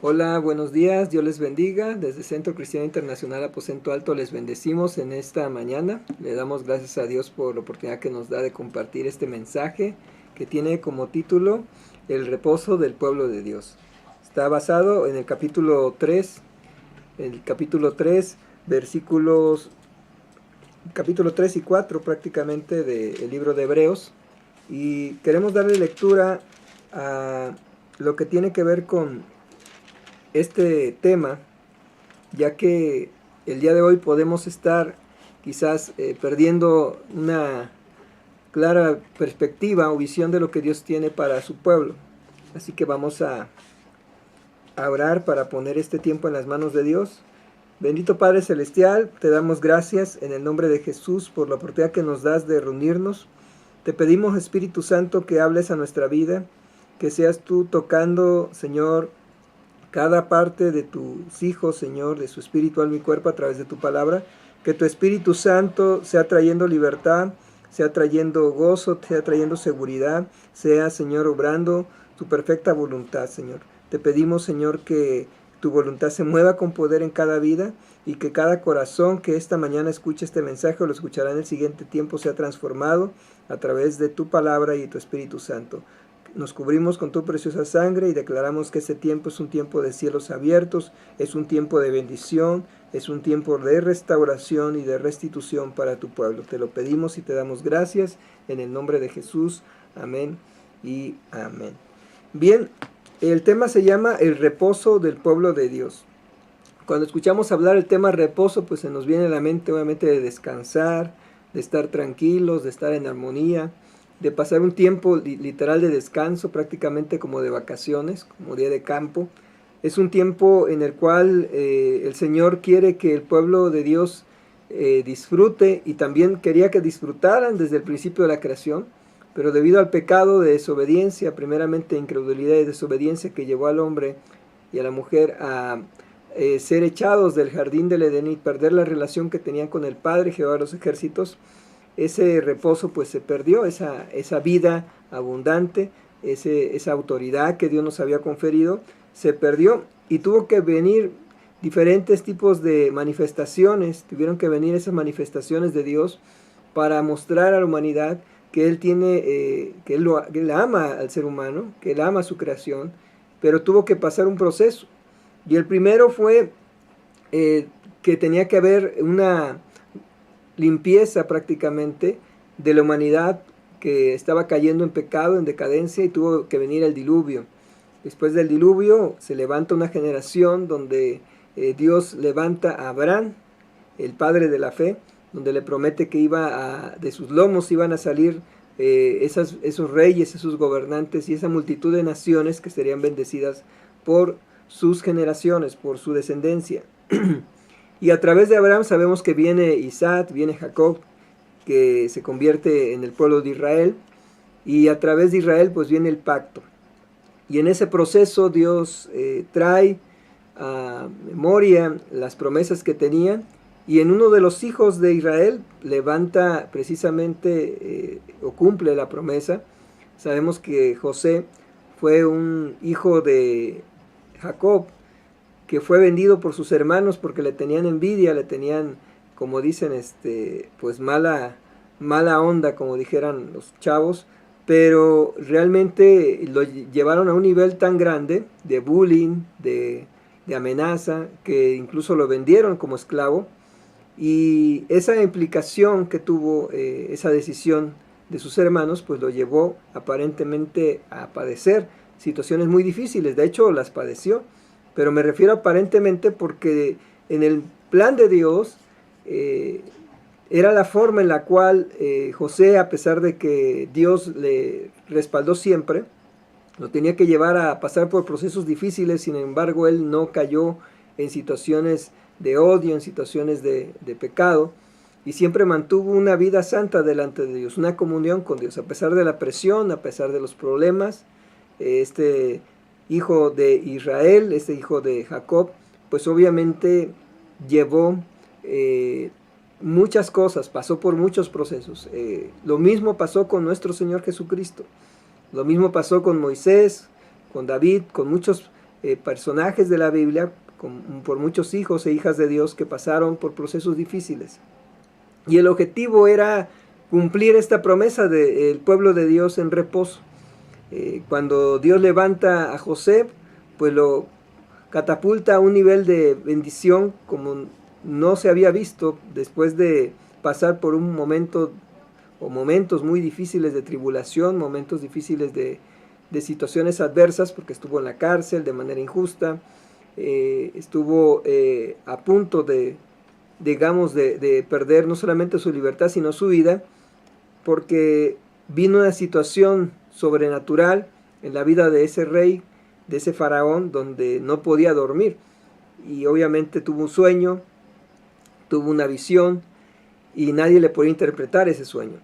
Hola, buenos días, Dios les bendiga. Desde Centro Cristiano Internacional Aposento Alto les bendecimos en esta mañana. Le damos gracias a Dios por la oportunidad que nos da de compartir este mensaje que tiene como título El reposo del pueblo de Dios. Está basado en el capítulo 3, versículos capítulo 3 y 4 prácticamente del libro de Hebreos, y queremos darle lectura a lo que tiene que ver con este tema, ya que el día de hoy podemos estar quizás perdiendo una clara perspectiva o visión de lo que Dios tiene para su pueblo. Así que vamos a orar para poner este tiempo en las manos de Dios. Bendito Padre Celestial, te damos gracias en el nombre de Jesús por la oportunidad que nos das de reunirnos. Te pedimos, Espíritu Santo, que hables a nuestra vida, que seas tú tocando, Señor, cada parte de tus hijos, Señor, de su espíritu, alma y cuerpo a través de tu palabra. Que tu Espíritu Santo sea trayendo libertad, sea trayendo gozo, sea trayendo seguridad, sea, Señor, obrando tu perfecta voluntad, Señor. Te pedimos, Señor, que tu voluntad se mueva con poder en cada vida y que cada corazón que esta mañana escuche este mensaje o lo escuchará en el siguiente tiempo sea transformado a través de tu palabra y tu Espíritu Santo. Nos cubrimos con tu preciosa sangre y declaramos que este tiempo es un tiempo de cielos abiertos, es un tiempo de bendición, es un tiempo de restauración y de restitución para tu pueblo. Te lo pedimos y te damos gracias en el nombre de Jesús. Amén y amén. Bien, el tema se llama el reposo del pueblo de Dios. Cuando escuchamos hablar el tema reposo, pues se nos viene a la mente obviamente de descansar, de estar tranquilos, de estar en armonía, de pasar un tiempo literal de descanso, prácticamente como de vacaciones, como día de campo. Es un tiempo en el cual el Señor quiere que el pueblo de Dios disfrute, y también quería que disfrutaran desde el principio de la creación, pero debido al pecado de desobediencia, primeramente incredulidad y desobediencia que llevó al hombre y a la mujer a ser echados del jardín del Edén y perder la relación que tenían con el Padre, Jehová de los ejércitos, ese reposo pues se perdió, esa vida abundante, esa autoridad que Dios nos había conferido, se perdió, y tuvo que venir diferentes tipos de manifestaciones, tuvieron que venir esas manifestaciones de Dios para mostrar a la humanidad que Él tiene, que Él ama al ser humano, que Él ama su creación, pero tuvo que pasar un proceso. Y el primero fue que tenía que haber una limpieza prácticamente de la humanidad que estaba cayendo en pecado, en decadencia, y tuvo que venir el diluvio. Después del diluvio se levanta una generación donde Dios levanta a Abraham, el padre de la fe, donde le promete que de sus lomos iban a salir esos reyes, esos gobernantes y esa multitud de naciones que serían bendecidas por sus generaciones, por su descendencia. Y a través de Abraham sabemos que viene Isaac, viene Jacob, que se convierte en el pueblo de Israel, y a través de Israel pues viene el pacto. Y en ese proceso Dios trae a memoria las promesas que tenía, y en uno de los hijos de Israel levanta precisamente o cumple la promesa. Sabemos que José fue un hijo de Jacob, que fue vendido por sus hermanos porque le tenían envidia, le tenían, como dicen, pues mala onda, como dijeran los chavos, pero realmente lo llevaron a un nivel tan grande de bullying, de amenaza, que incluso lo vendieron como esclavo. Y esa implicación que tuvo esa decisión de sus hermanos, pues lo llevó aparentemente a padecer situaciones muy difíciles. De hecho, las padeció. Pero me refiero aparentemente porque en el plan de Dios era la forma en la cual José, a pesar de que Dios le respaldó siempre, lo tenía que llevar a pasar por procesos difíciles. Sin embargo, él no cayó en situaciones de odio, en situaciones de pecado, y siempre mantuvo una vida santa delante de Dios, una comunión con Dios, a pesar de la presión, a pesar de los problemas. Hijo de Israel, este hijo de Jacob, pues obviamente llevó muchas cosas, pasó por muchos procesos. Lo mismo pasó con nuestro Señor Jesucristo, lo mismo pasó con Moisés, con David, con muchos personajes de la Biblia, por muchos hijos e hijas de Dios que pasaron por procesos difíciles. Y el objetivo era cumplir esta promesa del pueblo de Dios en reposo. Cuando Dios levanta a José, pues lo catapulta a un nivel de bendición como no se había visto después de pasar por un momento o momentos muy difíciles de tribulación, momentos difíciles de situaciones adversas, porque estuvo en la cárcel de manera injusta, estuvo a punto de, digamos, de perder no solamente su libertad, sino su vida, porque vino una situación sobrenatural en la vida de ese rey, de ese faraón, donde no podía dormir. Y obviamente tuvo un sueño, tuvo una visión, y nadie le podía interpretar ese sueño.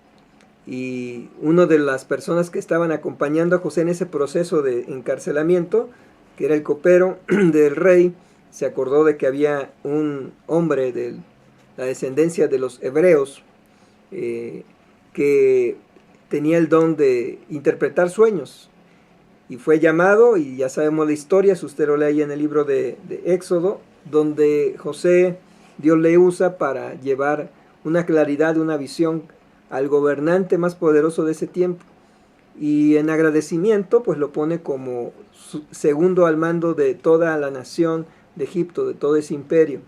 Y una de las personas que estaban acompañando a José en ese proceso de encarcelamiento, que era el copero del rey, se acordó de que había un hombre de la descendencia de los hebreos que tenía el don de interpretar sueños. Y fue llamado, y ya sabemos la historia, si usted lo lee en el libro de Éxodo, donde José, Dios le usa para llevar una claridad, una visión al gobernante más poderoso de ese tiempo. Y en agradecimiento, pues lo pone como segundo al mando de toda la nación de Egipto, de todo ese imperio.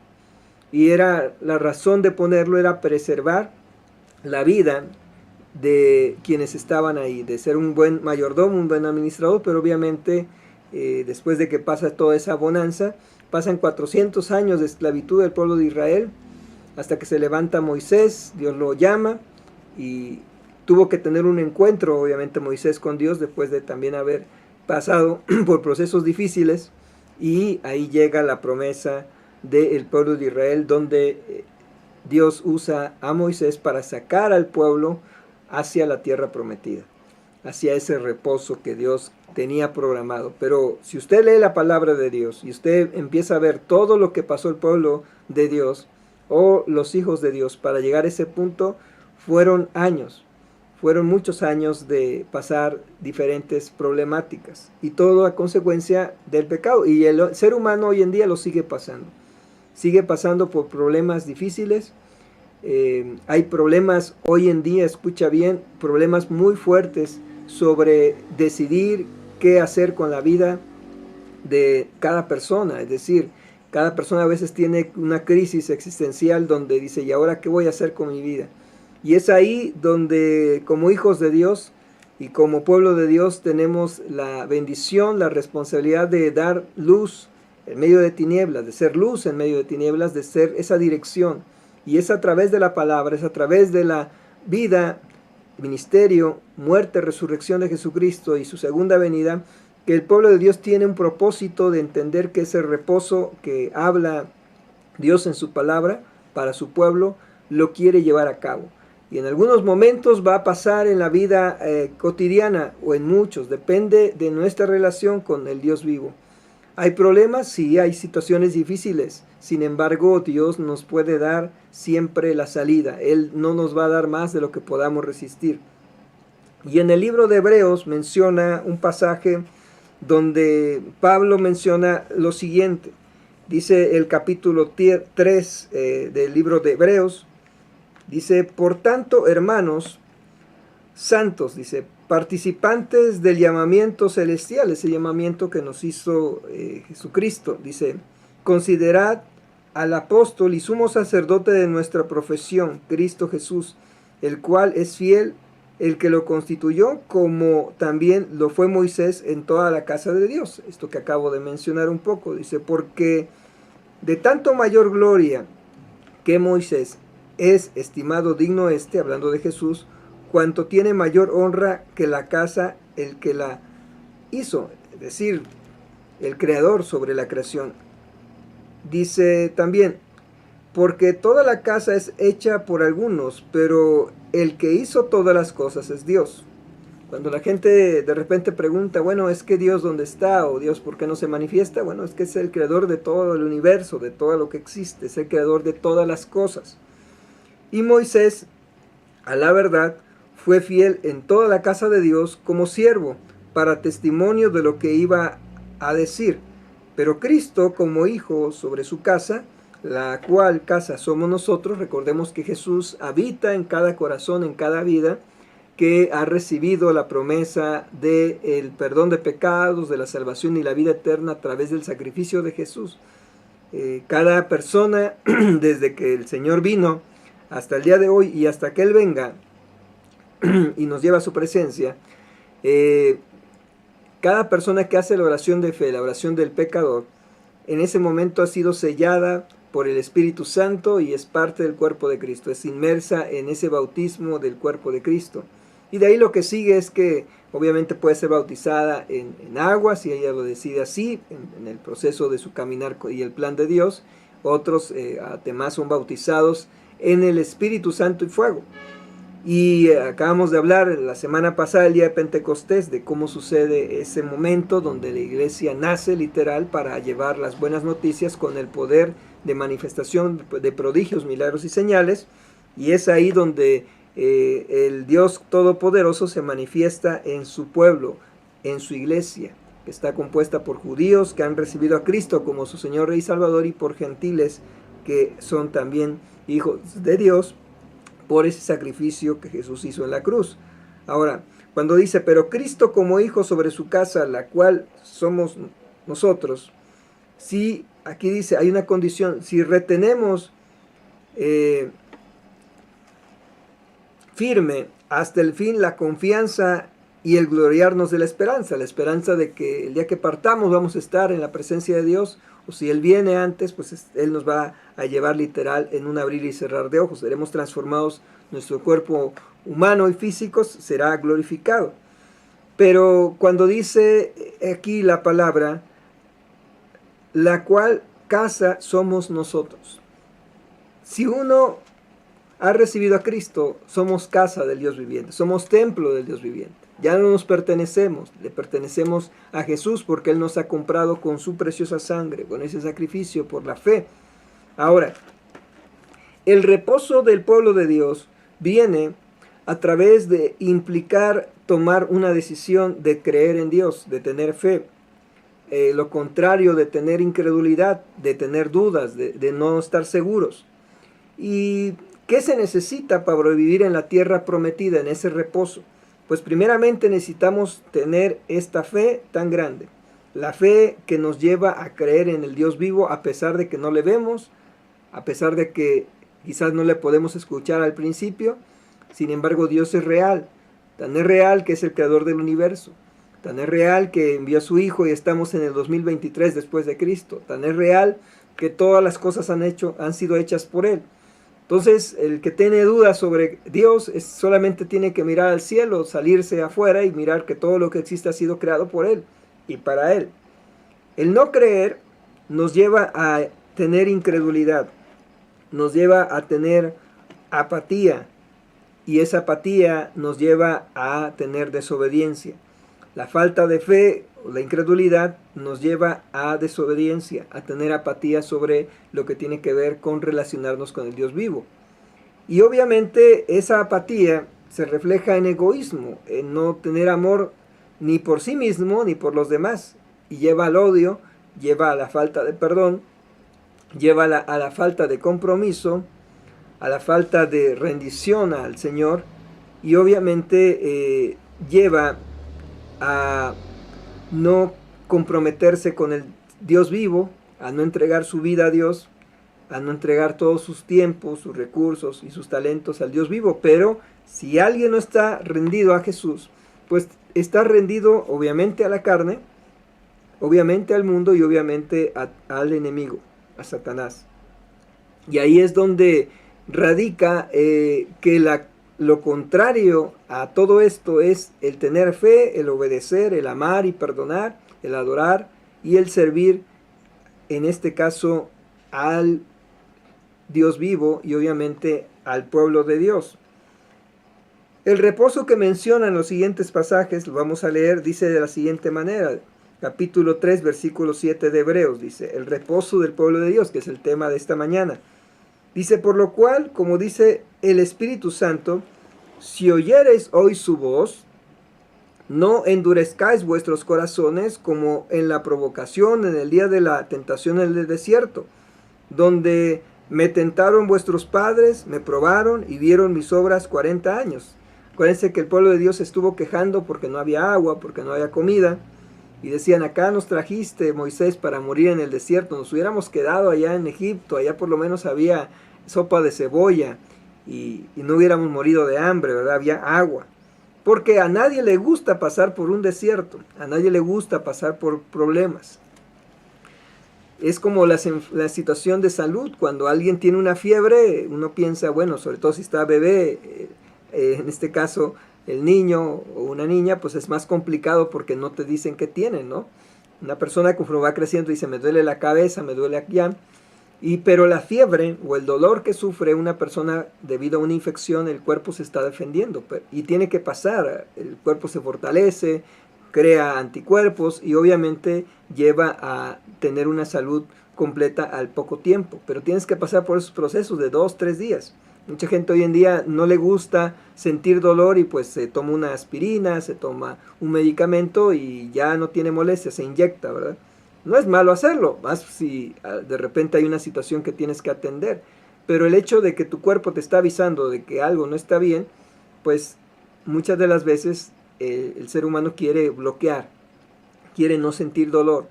Y era la razón de ponerlo, era preservar la vida de quienes estaban ahí, de ser un buen mayordomo, un buen administrador, pero obviamente después de que pasa toda esa bonanza, pasan 400 años de esclavitud del pueblo de Israel, hasta que se levanta Moisés, Dios lo llama, y tuvo que tener un encuentro, obviamente, Moisés con Dios, después de también haber pasado por procesos difíciles, y ahí llega la promesa del pueblo de Israel, donde Dios usa a Moisés para sacar al pueblo hacia la tierra prometida, hacia ese reposo que Dios tenía programado. Pero si usted lee la palabra de Dios y usted empieza a ver todo lo que pasó el pueblo de Dios o los hijos de Dios para llegar a ese punto, fueron muchos años de pasar diferentes problemáticas, y todo a consecuencia del pecado, y el ser humano hoy en día lo sigue pasando por problemas difíciles. Hay problemas hoy en día, escucha bien, problemas muy fuertes sobre decidir qué hacer con la vida de cada persona. Es decir, cada persona a veces tiene una crisis existencial donde dice, ¿y ahora qué voy a hacer con mi vida? Y es ahí donde, como hijos de Dios y como pueblo de Dios, tenemos la bendición, la responsabilidad de dar luz en medio de tinieblas, de ser luz en medio de tinieblas, de ser esa dirección. Y es a través de la palabra, es a través de la vida, ministerio, muerte, resurrección de Jesucristo y su segunda venida, que el pueblo de Dios tiene un propósito de entender que ese reposo que habla Dios en su palabra para su pueblo, lo quiere llevar a cabo. Y en algunos momentos va a pasar en la vida cotidiana, o en muchos, depende de nuestra relación con el Dios vivo. ¿Hay problemas? Sí, hay situaciones difíciles. Sin embargo, Dios nos puede dar siempre la salida. Él no nos va a dar más de lo que podamos resistir. Y en el libro de Hebreos menciona un pasaje donde Pablo menciona lo siguiente. Dice el capítulo 3 del libro de Hebreos. Dice, por tanto, hermanos santos, dice, participantes del llamamiento celestial, ese llamamiento que nos hizo Jesucristo, dice, considerad al apóstol y sumo sacerdote de nuestra profesión, Cristo Jesús, el cual es fiel, el que lo constituyó, como también lo fue Moisés en toda la casa de Dios. Esto que acabo de mencionar un poco, dice, porque de tanto mayor gloria que Moisés es estimado digno hablando de Jesús, cuanto tiene mayor honra que la casa el que la hizo, es decir, el creador sobre la creación. Dice también, porque toda la casa es hecha por algunos, pero el que hizo todas las cosas es Dios. Cuando la gente de repente pregunta, bueno, ¿es que Dios dónde está? ¿O Dios por qué no se manifiesta? Bueno, es que es el creador de todo el universo, de todo lo que existe, es el creador de todas las cosas. Y Moisés, a la verdad, fue fiel en toda la casa de Dios como siervo, para testimonio de lo que iba a decir, pero Cristo como hijo sobre su casa, la cual casa somos nosotros. Recordemos que Jesús habita en cada corazón, en cada vida, que ha recibido la promesa del perdón de pecados, de la salvación y la vida eterna a través del sacrificio de Jesús. Cada persona, desde que el Señor vino hasta el día de hoy y hasta que Él venga y nos lleva a su presencia, cada persona que hace la oración de fe, la oración del pecador, en ese momento ha sido sellada por el Espíritu Santo y es parte del cuerpo de Cristo, es inmersa en ese bautismo del cuerpo de Cristo. Y de ahí lo que sigue es que obviamente puede ser bautizada en agua, si ella lo decide así, en el proceso de su caminar y el plan de Dios. Otros además son bautizados en el Espíritu Santo y fuego. Y acabamos de hablar la semana pasada, el día de Pentecostés, de cómo sucede ese momento donde la iglesia nace literal para llevar las buenas noticias con el poder de manifestación de prodigios, milagros y señales. Y es ahí donde el Dios Todopoderoso se manifiesta en su pueblo, en su iglesia, que está compuesta por judíos que han recibido a Cristo como su Señor, Rey y Salvador, y por gentiles que son también hijos de Dios por ese sacrificio que Jesús hizo en la cruz. Ahora, cuando dice, pero Cristo como hijo sobre su casa, la cual somos nosotros, si aquí dice, hay una condición, si retenemos firme hasta el fin la confianza y el gloriarnos de la esperanza de que el día que partamos vamos a estar en la presencia de Dios, o si Él viene antes, pues Él nos va a llevar literal en un abrir y cerrar de ojos, seremos transformados, nuestro cuerpo humano y físico será glorificado. Pero cuando dice aquí la palabra, la cual casa somos nosotros, si uno ha recibido a Cristo, somos casa del Dios viviente, somos templo del Dios viviente. Ya no nos pertenecemos, le pertenecemos a Jesús porque Él nos ha comprado con su preciosa sangre, con ese sacrificio por la fe. Ahora, el reposo del pueblo de Dios viene a través de implicar tomar una decisión de creer en Dios, de tener fe. Lo contrario de tener incredulidad, de tener dudas, de no estar seguros. ¿Y qué se necesita para vivir en la tierra prometida, en ese reposo? Pues primeramente necesitamos tener esta fe tan grande. La fe que nos lleva a creer en el Dios vivo a pesar de que no le vemos, a pesar de que quizás no le podemos escuchar al principio. Sin embargo, Dios es real. Tan es real que es el creador del universo. Tan es real que envió a su Hijo y estamos en el 2023 después de Cristo. Tan es real que todas las cosas han sido hechas por Él. Entonces, el que tiene dudas sobre Dios solamente tiene que mirar al cielo, salirse afuera y mirar que todo lo que existe ha sido creado por Él y para Él. El no creer nos lleva a tener incredulidad, nos lleva a tener apatía, y esa apatía nos lleva a tener desobediencia. La falta de fe o la incredulidad nos lleva a desobediencia, a tener apatía sobre lo que tiene que ver con relacionarnos con el Dios vivo. Y obviamente esa apatía se refleja en egoísmo, en no tener amor ni por sí mismo ni por los demás, y lleva al odio, lleva a la falta de perdón, lleva a la falta de compromiso, a la falta de rendición al Señor, y obviamente lleva a no comprometerse con el Dios vivo, a no entregar su vida a Dios, a no entregar todos sus tiempos, sus recursos y sus talentos al Dios vivo. Pero si alguien no está rendido a Jesús, pues está rendido obviamente a la carne, obviamente al mundo y obviamente al enemigo, a Satanás. Y ahí es donde radica que lo contrario a todo esto es el tener fe, el obedecer, el amar y perdonar, el adorar y el servir, en este caso al Dios vivo y obviamente al pueblo de Dios. El reposo que menciona en los siguientes pasajes, lo vamos a leer, dice de la siguiente manera, capítulo 3, versículo 7 de Hebreos, dice, el reposo del pueblo de Dios, que es el tema de esta mañana. Dice, por lo cual, como dice el Espíritu Santo, si oyereis hoy su voz, no endurezcáis vuestros corazones como en la provocación, en el día de la tentación en el desierto, donde me tentaron vuestros padres, me probaron y vieron mis obras 40 años. Acuérdense que el pueblo de Dios estuvo quejando porque no había agua, porque no había comida. Y decían, acá nos trajiste, Moisés, para morir en el desierto. Nos hubiéramos quedado allá en Egipto, allá por lo menos había sopa de cebolla y no hubiéramos morido de hambre, ¿verdad? Había agua. Porque a nadie le gusta pasar por un desierto, a nadie le gusta pasar por problemas. Es como la situación de salud, cuando alguien tiene una fiebre, uno piensa, bueno, sobre todo si está bebé, en este caso el niño o una niña, pues es más complicado porque no te dicen qué tienen, ¿no? Una persona conforme va creciendo dice, me duele la cabeza, me duele aquí, pero la fiebre o el dolor que sufre una persona debido a una infección, el cuerpo se está defendiendo y tiene que pasar, el cuerpo se fortalece, crea anticuerpos y obviamente lleva a tener una salud completa al poco tiempo, pero tienes que pasar por esos procesos de 2-3 días. Mucha gente hoy en día no le gusta sentir dolor y pues se toma una aspirina, se toma un medicamento y ya no tiene molestia, se inyecta, ¿verdad? No es malo hacerlo, más si de repente hay una situación que tienes que atender, pero el hecho de que tu cuerpo te está avisando de que algo no está bien, pues muchas de las veces el ser humano quiere bloquear, quiere no sentir dolor,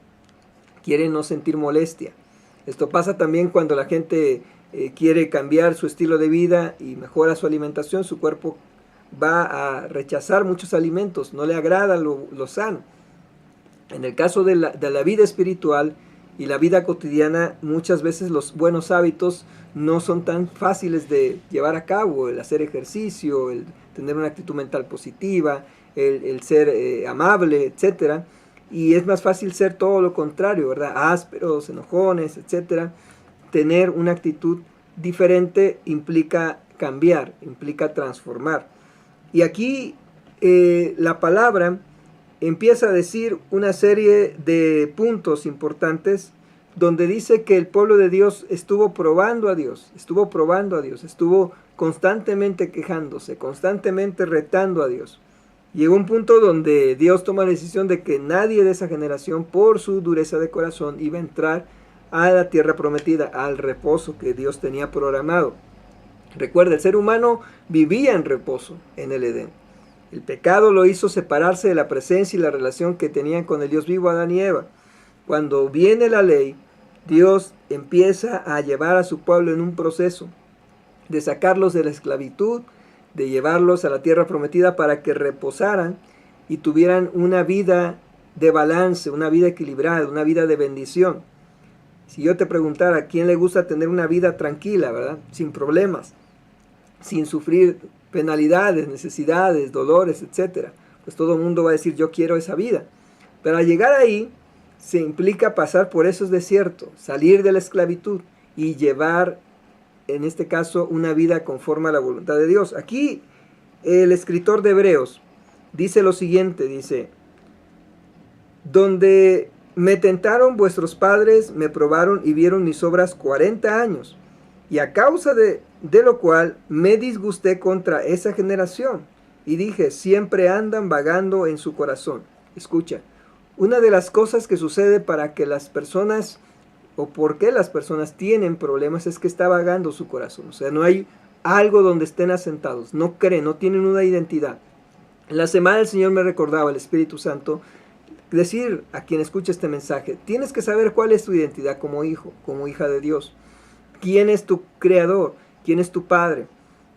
quiere no sentir molestia. Esto pasa también cuando la gente quiere cambiar su estilo de vida y mejora su alimentación, su cuerpo va a rechazar muchos alimentos, no le agrada lo sano. En el caso de la vida espiritual y la vida cotidiana, muchas veces los buenos hábitos no son tan fáciles de llevar a cabo, el hacer ejercicio, el tener una actitud mental positiva, el ser amable, etc. Y es más fácil ser todo lo contrario, ¿verdad? Ásperos, enojones, etc. Tener una actitud diferente implica cambiar, implica transformar. Y aquí la palabra empieza a decir una serie de puntos importantes donde dice que el pueblo de Dios estuvo probando a Dios, estuvo constantemente quejándose, constantemente retando a Dios. Llegó un punto donde Dios toma la decisión de que nadie de esa generación, por su dureza de corazón, iba a entrar a la tierra prometida, al reposo que Dios tenía programado. Recuerda, el ser humano vivía en reposo en el Edén. El pecado lo hizo separarse de la presencia y la relación que tenían con el Dios vivo, Adán y Eva. Cuando viene la ley, Dios empieza a llevar a su pueblo en un proceso de sacarlos de la esclavitud, de llevarlos a la tierra prometida para que reposaran y tuvieran una vida de balance, una vida equilibrada, una vida de bendición. Si yo te preguntara a quién le gusta tener una vida tranquila, ¿verdad? Sin problemas, sin sufrir penalidades, necesidades, dolores, etc., pues todo el mundo va a decir yo quiero esa vida. Pero al llegar ahí se implica pasar por esos desiertos, salir de la esclavitud y llevar, en este caso, una vida conforme a la voluntad de Dios. Aquí el escritor de Hebreos dice lo siguiente, dice, donde me tentaron vuestros padres, me probaron y vieron mis obras 40 años, y a causa de lo cual me disgusté contra esa generación, y dije, siempre andan vagando en su corazón. Escucha, una de las cosas que sucede para que las personas, o por qué las personas tienen problemas, es que está vagando su corazón. O sea, no hay algo donde estén asentados, no creen, no tienen una identidad. En la semana el Señor me recordaba, el Espíritu Santo, decir a quien escucha este mensaje, tienes que saber cuál es tu identidad como hijo, como hija de Dios. ¿Quién es tu creador? ¿Quién es tu padre?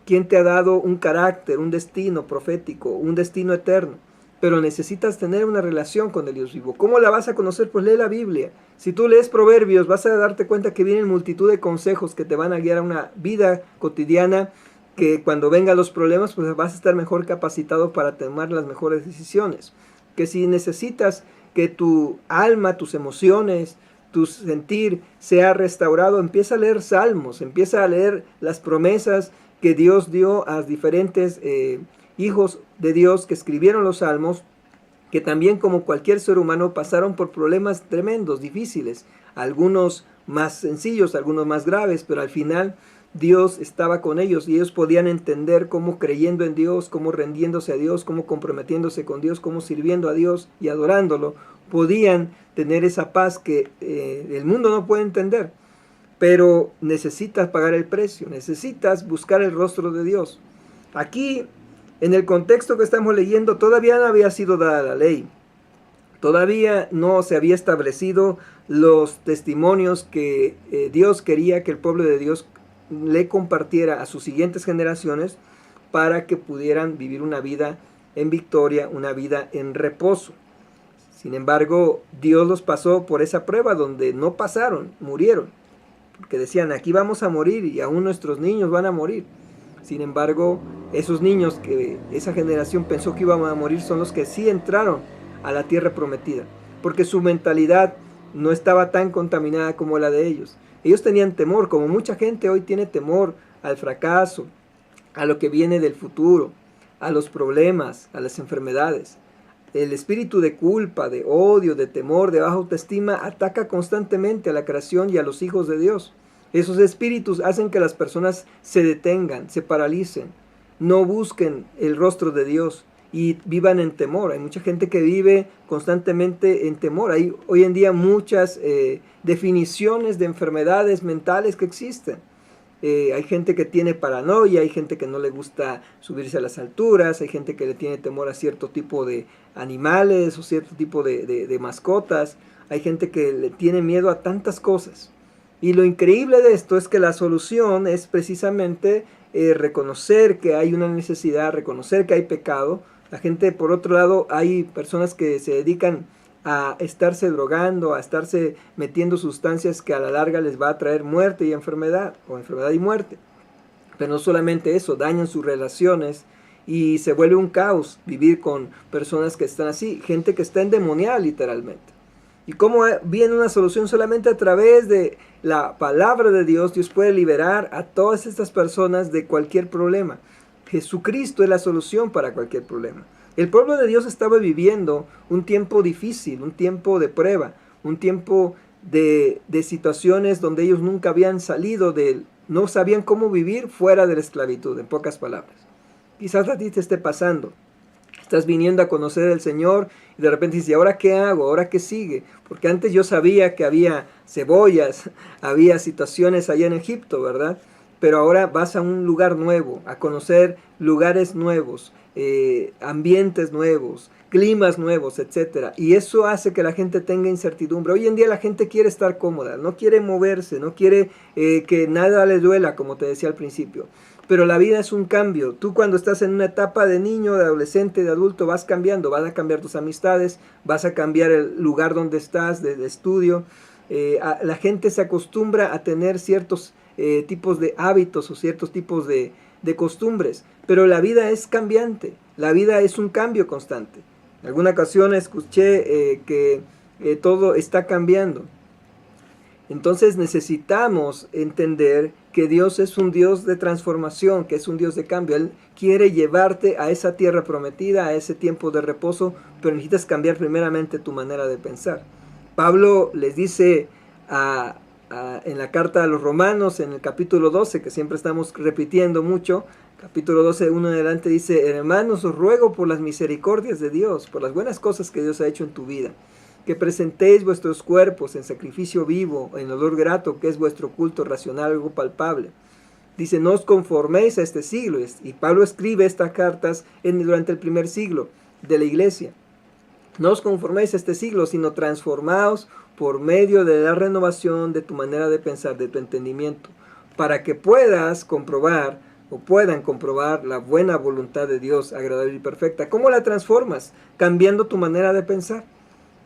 ¿Quién te ha dado un carácter, un destino profético, un destino eterno? Pero necesitas tener una relación con el Dios vivo. ¿Cómo la vas a conocer? Pues lee la Biblia. Si tú lees Proverbios, vas a darte cuenta que vienen multitud de consejos que te van a guiar a una vida cotidiana, que cuando vengan los problemas, pues vas a estar mejor capacitado para tomar las mejores decisiones. Que si necesitas que tu alma, tus emociones, tu sentir sea restaurado, empieza a leer salmos, empieza a leer las promesas que Dios dio a diferentes hijos de Dios que escribieron los salmos, que también como cualquier ser humano pasaron por problemas tremendos, difíciles, algunos más sencillos, algunos más graves, pero al final Dios estaba con ellos y ellos podían entender cómo creyendo en Dios, cómo rendiéndose a Dios, cómo comprometiéndose con Dios, cómo sirviendo a Dios y adorándolo, podían tener esa paz que el mundo no puede entender. Pero necesitas pagar el precio, necesitas buscar el rostro de Dios. Aquí, en el contexto que estamos leyendo, todavía no había sido dada la ley. Todavía no se había establecido los testimonios que Dios quería que el pueblo de Dios le compartiera a sus siguientes generaciones para que pudieran vivir una vida en victoria, una vida en reposo. Sin embargo, Dios los pasó por esa prueba donde no pasaron, murieron. Porque decían, aquí vamos a morir y aún nuestros niños van a morir. Sin embargo, esos niños que esa generación pensó que iban a morir son los que sí entraron a la tierra prometida, porque su mentalidad no estaba tan contaminada como la de ellos. Ellos tenían temor, como mucha gente hoy tiene temor al fracaso, a lo que viene del futuro, a los problemas, a las enfermedades. El espíritu de culpa, de odio, de temor, de baja autoestima ataca constantemente a la creación y a los hijos de Dios. Esos espíritus hacen que las personas se detengan, se paralicen, no busquen el rostro de Dios y vivan en temor. Hay mucha gente que vive constantemente en temor. Hay hoy en día muchas definiciones de enfermedades mentales que existen. Hay gente que tiene paranoia, hay gente que no le gusta subirse a las alturas, hay gente que le tiene temor a cierto tipo de animales o cierto tipo de mascotas, hay gente que le tiene miedo a tantas cosas. Y lo increíble de esto es que la solución es precisamente reconocer que hay una necesidad, reconocer que hay pecado. La gente, por otro lado, hay personas que se dedican a estarse drogando, a estarse metiendo sustancias que a la larga les va a traer muerte y enfermedad, o enfermedad y muerte. Pero no solamente eso, dañan sus relaciones y se vuelve un caos vivir con personas que están así, gente que está endemoniada literalmente. ¿Y cómo viene una solución? Solamente a través de la palabra de Dios. Dios puede liberar a todas estas personas de cualquier problema. Jesucristo es la solución para cualquier problema. El pueblo de Dios estaba viviendo un tiempo difícil, un tiempo de prueba, un tiempo de situaciones donde ellos nunca habían salido no sabían cómo vivir fuera de la esclavitud, en pocas palabras. Quizás a ti te esté pasando. Estás viniendo a conocer al Señor y de repente dices, ¿y ahora qué hago? ¿Ahora qué sigue? Porque antes yo sabía que había cebollas, había situaciones allá en Egipto, ¿verdad? Pero ahora vas a un lugar nuevo, a conocer lugares nuevos, ambientes nuevos, climas nuevos, etc. Y eso hace que la gente tenga incertidumbre. Hoy en día la gente quiere estar cómoda, no quiere moverse, no quiere que nada le duela, como te decía al principio. Pero la vida es un cambio. Tú cuando estás en una etapa de niño, de adolescente, de adulto, vas cambiando. Vas a cambiar tus amistades, vas a cambiar el lugar donde estás, de estudio. La gente se acostumbra a tener ciertos tipos de hábitos o ciertos tipos de costumbres. Pero la vida es cambiante. La vida es un cambio constante. En alguna ocasión escuché que todo está cambiando. Entonces necesitamos entender que Dios es un Dios de transformación, que es un Dios de cambio. Él quiere llevarte a esa tierra prometida, a ese tiempo de reposo, pero necesitas cambiar primeramente tu manera de pensar. Pablo les dice en la carta a los Romanos, en el capítulo 12, que siempre estamos repitiendo mucho, capítulo 12, 1 en adelante, dice: hermanos, os ruego por las misericordias de Dios, por las buenas cosas que Dios ha hecho en tu vida, que presentéis vuestros cuerpos en sacrificio vivo, en olor grato, que es vuestro culto racional, algo palpable. Dice, no os conforméis a este siglo. Y Pablo escribe estas cartas durante el primer siglo de la iglesia. No os conforméis a este siglo, sino transformaos por medio de la renovación de tu manera de pensar, de tu entendimiento, para que puedas comprobar o puedan comprobar la buena voluntad de Dios, agradable y perfecta. ¿Cómo la transformas? Cambiando tu manera de pensar.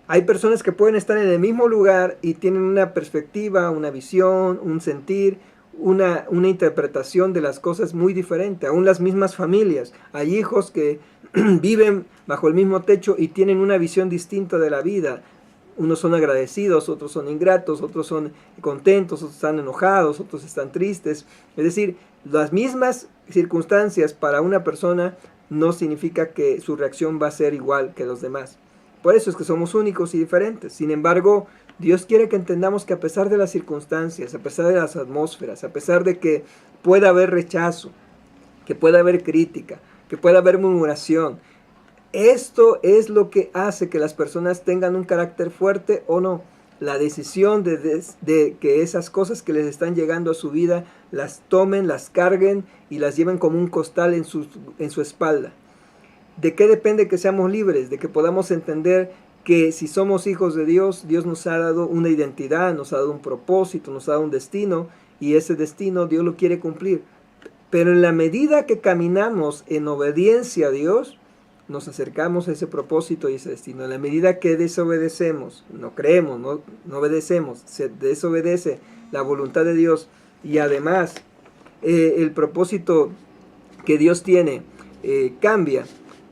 Hay personas que pueden estar en el mismo lugar y tienen una perspectiva, una visión, un sentir, una interpretación de las cosas muy diferente. Aún las mismas familias. Hay hijos que viven bajo el mismo techo y tienen una visión distinta de la vida. Unos son agradecidos, otros son ingratos, otros son contentos, otros están enojados, otros están tristes. Es decir, las mismas circunstancias para una persona no significa que su reacción va a ser igual que los demás. Por eso es que somos únicos y diferentes. Sin embargo, Dios quiere que entendamos que a pesar de las circunstancias, a pesar de las atmósferas, a pesar de que pueda haber rechazo, que pueda haber crítica, que pueda haber murmuración, esto es lo que hace que las personas tengan un carácter fuerte o no. La decisión de que esas cosas que les están llegando a su vida las tomen, las carguen y las lleven como un costal en su espalda. ¿De qué depende que seamos libres? De que podamos entender que si somos hijos de Dios, Dios nos ha dado una identidad, nos ha dado un propósito, nos ha dado un destino, y ese destino Dios lo quiere cumplir. Pero en la medida que caminamos en obediencia a Dios, nos acercamos a ese propósito y ese destino. En la medida que desobedecemos, no creemos, no obedecemos, se desobedece la voluntad de Dios, y además el propósito que Dios tiene cambia.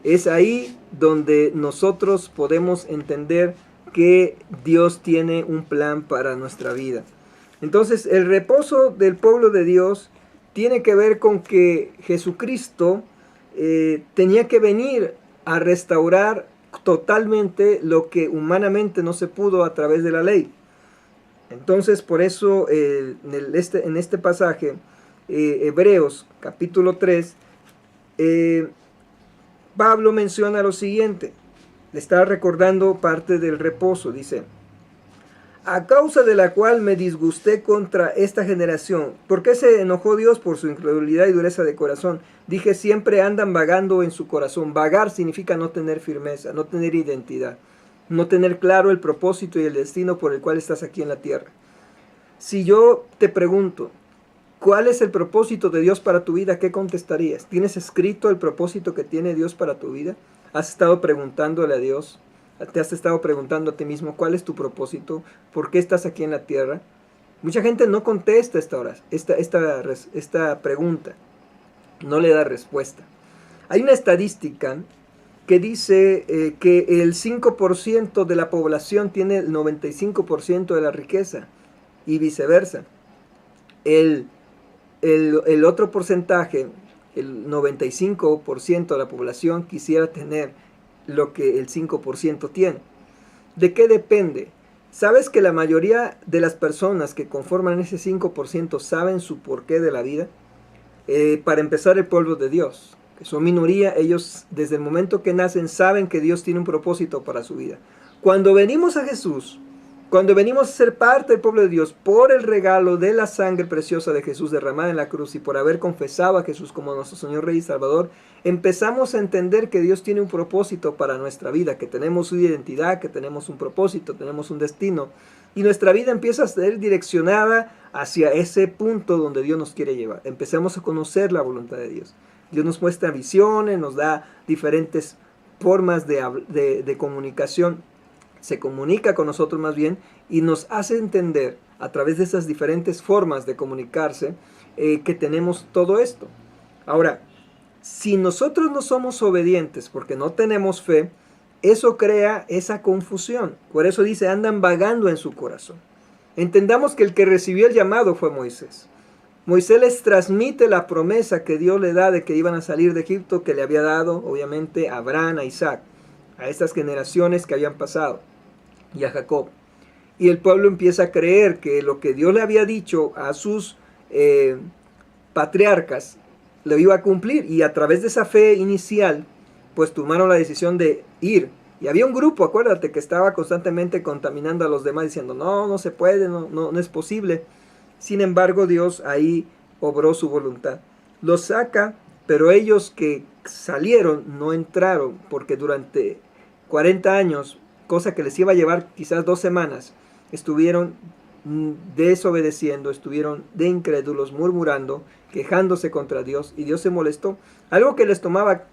Es ahí donde nosotros podemos entender que Dios tiene un plan para nuestra vida. Entonces, el reposo del pueblo de Dios tiene que ver con que Jesucristo tenía que venir a restaurar totalmente lo que humanamente no se pudo a través de la ley. Entonces, por eso en este pasaje, Hebreos capítulo 3, Pablo menciona lo siguiente. Le está recordando parte del reposo. Dice: a causa de la cual me disgusté contra esta generación. ¿Por qué se enojó Dios? Por su incredulidad y dureza de corazón. Dije, siempre andan vagando en su corazón. Vagar significa no tener firmeza, no tener identidad, no tener claro el propósito y el destino por el cual estás aquí en la tierra. Si yo te pregunto, ¿cuál es el propósito de Dios para tu vida? ¿Qué contestarías? ¿Tienes escrito el propósito que tiene Dios para tu vida? ¿Has estado preguntándole a Dios? ¿Te has estado preguntando a ti mismo cuál es tu propósito? ¿Por qué estás aquí en la tierra? Mucha gente no contesta esta pregunta. No le da respuesta. Hay una estadística que dice que el 5% de la población tiene el 95% de la riqueza y viceversa. El otro porcentaje, el 95% de la población quisiera tener lo que el 5% tiene. ¿De qué depende? ¿Sabes que la mayoría de las personas que conforman ese 5% saben su porqué de la vida? Para empezar, el pueblo de Dios, que son minoría, ellos desde el momento que nacen saben que Dios tiene un propósito para su vida. Cuando venimos a Jesús, cuando venimos a ser parte del pueblo de Dios por el regalo de la sangre preciosa de Jesús derramada en la cruz y por haber confesado a Jesús como nuestro Señor, Rey y Salvador, empezamos a entender que Dios tiene un propósito para nuestra vida, que tenemos una identidad, que tenemos un propósito, tenemos un destino, y nuestra vida empieza a ser direccionada hacia ese punto donde Dios nos quiere llevar. Empezamos a conocer la voluntad de Dios. Dios nos muestra visiones, nos da diferentes formas de comunicación. Se comunica con nosotros más bien y nos hace entender a través de esas diferentes formas de comunicarse que tenemos todo esto. Ahora, si nosotros no somos obedientes porque no tenemos fe, eso crea esa confusión. Por eso dice, andan vagando en su corazón. Entendamos que el que recibió el llamado fue Moisés. Moisés les transmite la promesa que Dios le da de que iban a salir de Egipto, que le había dado obviamente a Abraham, a Isaac, a estas generaciones que habían pasado, y a Jacob. Y el pueblo empieza a creer que lo que Dios le había dicho a sus patriarcas lo iba a cumplir, y a través de esa fe inicial pues tomaron la decisión de ir. Y había un grupo, acuérdate, que estaba constantemente contaminando a los demás diciendo no se puede, no es posible. Sin embargo, Dios ahí obró su voluntad. Los saca, pero ellos que salieron no entraron, porque durante 40 años, cosa que les iba a llevar quizás 2 semanas, estuvieron desobedeciendo, estuvieron de incrédulos, murmurando, quejándose contra Dios, y Dios se molestó. Algo que les tomaba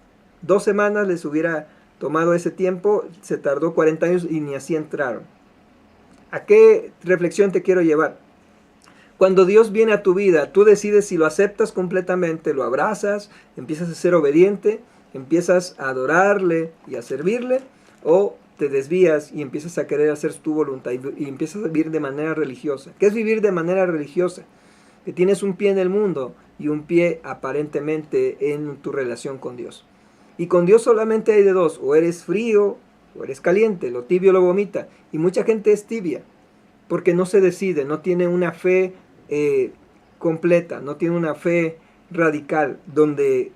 2 semanas, les hubiera tomado ese tiempo, se tardó 40 años y ni así entraron. ¿A qué reflexión te quiero llevar? Cuando Dios viene a tu vida, tú decides si lo aceptas completamente, lo abrazas, empiezas a ser obediente, empiezas a adorarle y a servirle, o te desvías y empiezas a querer hacer tu voluntad y empiezas a vivir de manera religiosa. ¿Qué es vivir de manera religiosa? Que tienes un pie en el mundo y un pie aparentemente en tu relación con Dios. Y con Dios solamente hay de dos: o eres frío o eres caliente, lo tibio lo vomita. Y mucha gente es tibia, porque no se decide, no tiene una fe completa, no tiene una fe radical, donde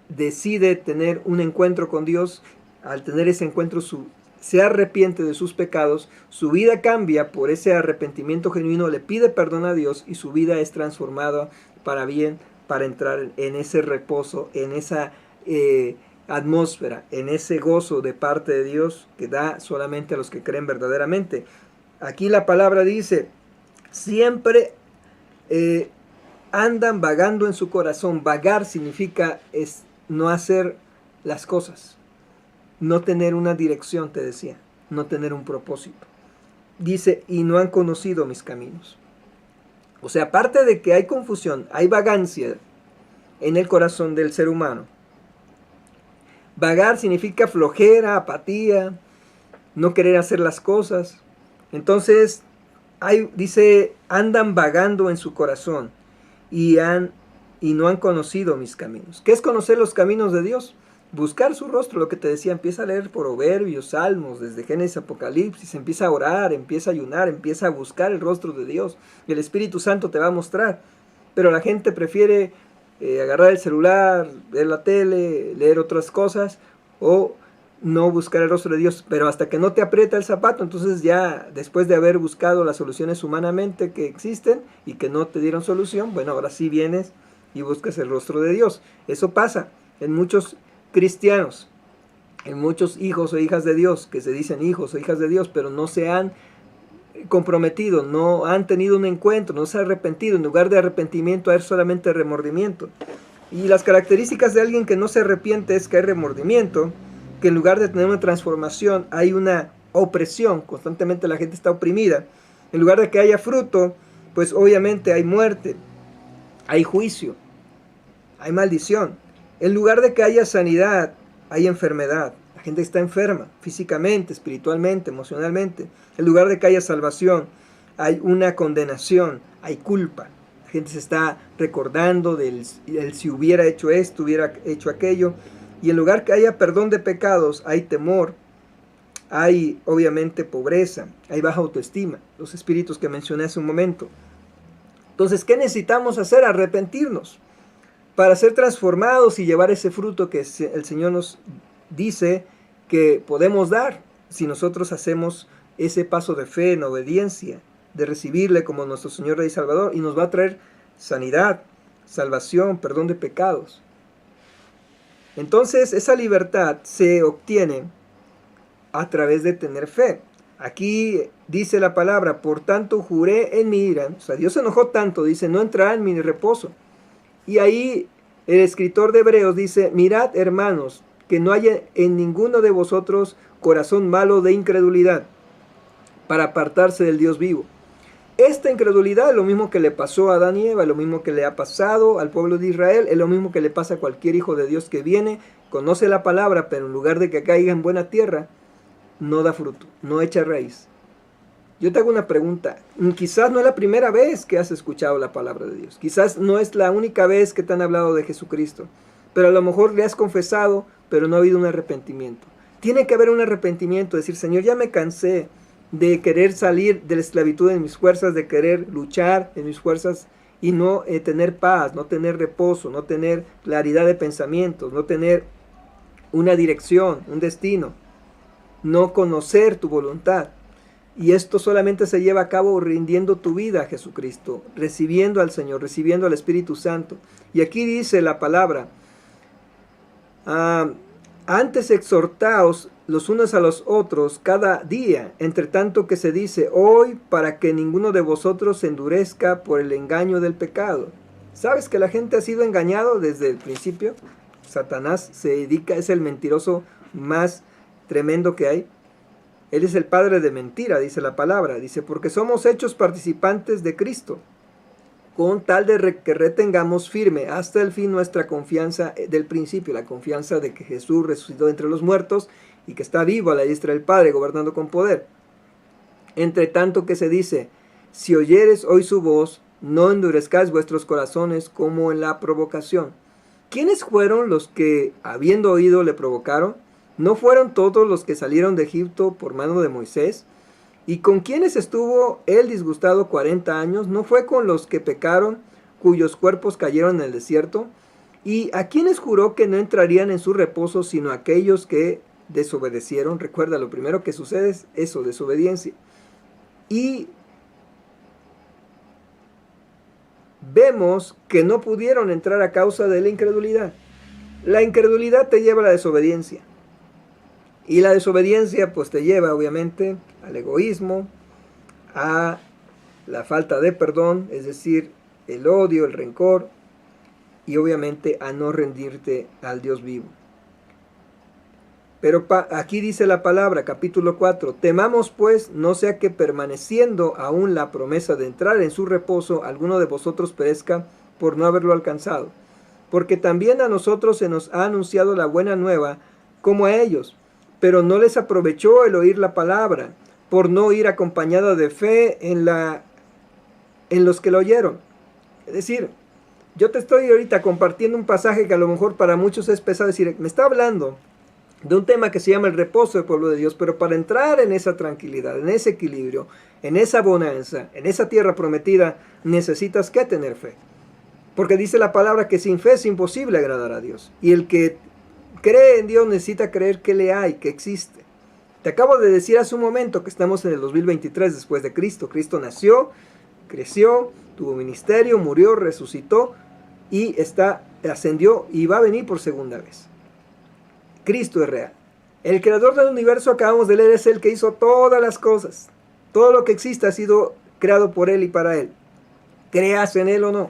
decide tener un encuentro con Dios. Al tener ese encuentro se arrepiente de sus pecados, su vida cambia por ese arrepentimiento genuino, le pide perdón a Dios y su vida es transformada para bien, para entrar en ese reposo, en esa atmósfera, en ese gozo de parte de Dios que da solamente a los que creen verdaderamente. Aquí la palabra dice, siempre andan vagando en su corazón. Vagar significa no hacer las cosas, no tener una dirección, te decía, no tener un propósito. Dice, y no han conocido mis caminos. O sea, aparte de que hay confusión, hay vagancia en el corazón del ser humano. Vagar significa flojera, apatía, no querer hacer las cosas. Entonces, dice, andan vagando en su corazón y no han conocido mis caminos. ¿Qué es conocer los caminos de Dios? Buscar su rostro, lo que te decía, empieza a leer Proverbios, Salmos, desde Génesis, Apocalipsis, empieza a orar, empieza a ayunar, empieza a buscar el rostro de Dios. Y el Espíritu Santo te va a mostrar. Pero la gente prefiere agarrar el celular, ver la tele, leer otras cosas, o no buscar el rostro de Dios. Pero hasta que no te aprieta el zapato, entonces ya después de haber buscado las soluciones humanamente que existen y que no te dieron solución, bueno, ahora sí vienes y buscas el rostro de Dios. Eso pasa en muchos cristianos, en muchos hijos o hijas de Dios, que se dicen hijos o hijas de Dios, pero no se han comprometido, no han tenido un encuentro, no se han arrepentido. En lugar de arrepentimiento hay solamente remordimiento. Y las características de alguien que no se arrepiente es que hay remordimiento, que en lugar de tener una transformación hay una opresión, constantemente la gente está oprimida. En lugar de que haya fruto, pues obviamente hay muerte, hay juicio, hay maldición. En lugar de que haya sanidad, hay enfermedad. La gente está enferma, físicamente, espiritualmente, emocionalmente. En lugar de que haya salvación, hay una condenación, hay culpa. La gente se está recordando del si hubiera hecho esto, hubiera hecho aquello. Y en lugar que haya perdón de pecados, hay temor, hay obviamente pobreza, hay baja autoestima. Los espíritus que mencioné hace un momento. Entonces, ¿qué necesitamos hacer? Arrepentirnos, para ser transformados y llevar ese fruto que el Señor nos dice que podemos dar si nosotros hacemos ese paso de fe en obediencia, de recibirle como nuestro Señor Rey Salvador, y nos va a traer sanidad, salvación, perdón de pecados. Entonces esa libertad se obtiene a través de tener fe. Aquí dice la palabra, por tanto juré en mi ira. O sea, Dios se enojó tanto, dice, no entrará en mi reposo. Y ahí el escritor de Hebreos dice, mirad hermanos, que no haya en ninguno de vosotros corazón malo de incredulidad, para apartarse del Dios vivo. Esta incredulidad es lo mismo que le pasó a Adán y Eva, es lo mismo que le ha pasado al pueblo de Israel, es lo mismo que le pasa a cualquier hijo de Dios que viene, conoce la palabra, pero en lugar de que caiga en buena tierra, no da fruto, no echa raíz. Yo te hago una pregunta, quizás no es la primera vez que has escuchado la palabra de Dios, quizás no es la única vez que te han hablado de Jesucristo, pero a lo mejor le has confesado, pero no ha habido un arrepentimiento. Tiene que haber un arrepentimiento, decir, Señor, ya me cansé de querer salir de la esclavitud en mis fuerzas, de querer luchar en mis fuerzas y no tener paz, no tener reposo, no tener claridad de pensamientos, no tener una dirección, un destino, no conocer tu voluntad. Y esto solamente se lleva a cabo rindiendo tu vida a Jesucristo, recibiendo al Señor, recibiendo al Espíritu Santo. Y aquí dice la palabra, antes exhortaos los unos a los otros cada día, entre tanto que se dice hoy, para que ninguno de vosotros se endurezca por el engaño del pecado. ¿Sabes que la gente ha sido engañado desde el principio? Satanás es el mentiroso más tremendo que hay. Él es el padre de mentira, dice la palabra. Dice, porque somos hechos participantes de Cristo, con tal de que retengamos firme hasta el fin nuestra confianza del principio, la confianza de que Jesús resucitó entre los muertos y que está vivo a la diestra del Padre, gobernando con poder. Entre tanto que se dice, si oyeres hoy su voz, no endurezcáis vuestros corazones como en la provocación. ¿Quiénes fueron los que, habiendo oído, le provocaron? ¿No fueron todos los que salieron de Egipto por mano de Moisés? ¿Y con quienes estuvo él disgustado 40 años? ¿No fue con los que pecaron, cuyos cuerpos cayeron en el desierto? ¿Y a quienes juró que no entrarían en su reposo, sino aquellos que desobedecieron? Recuerda, lo primero que sucede es eso, desobediencia. Y vemos que no pudieron entrar a causa de la incredulidad. La incredulidad te lleva a la desobediencia. Y la desobediencia pues te lleva obviamente al egoísmo, a la falta de perdón, es decir, el odio, el rencor, y obviamente a no rendirte al Dios vivo. Pero aquí dice la palabra, capítulo 4, temamos pues, no sea que permaneciendo aún la promesa de entrar en su reposo, alguno de vosotros perezca por no haberlo alcanzado. Porque también a nosotros se nos ha anunciado la buena nueva, como a ellos, pero no les aprovechó el oír la palabra, por no ir acompañada de fe en los que la oyeron. Es decir, yo te estoy ahorita compartiendo un pasaje que a lo mejor para muchos es pesado, decir, me está hablando de un tema que se llama el reposo del pueblo de Dios, pero para entrar en esa tranquilidad, en ese equilibrio, en esa bonanza, en esa tierra prometida, necesitas que tener fe. Porque dice la palabra que sin fe es imposible agradar a Dios. Y el que cree en Dios necesita creer que le hay, que existe. Te acabo de decir hace un momento que estamos en el 2023 después de Cristo. Cristo nació, creció, tuvo ministerio, murió, resucitó y ascendió y va a venir por segunda vez. Cristo es real. El creador del universo, acabamos de leer, es el que hizo todas las cosas. Todo lo que existe ha sido creado por Él y para Él. Creas en Él o no.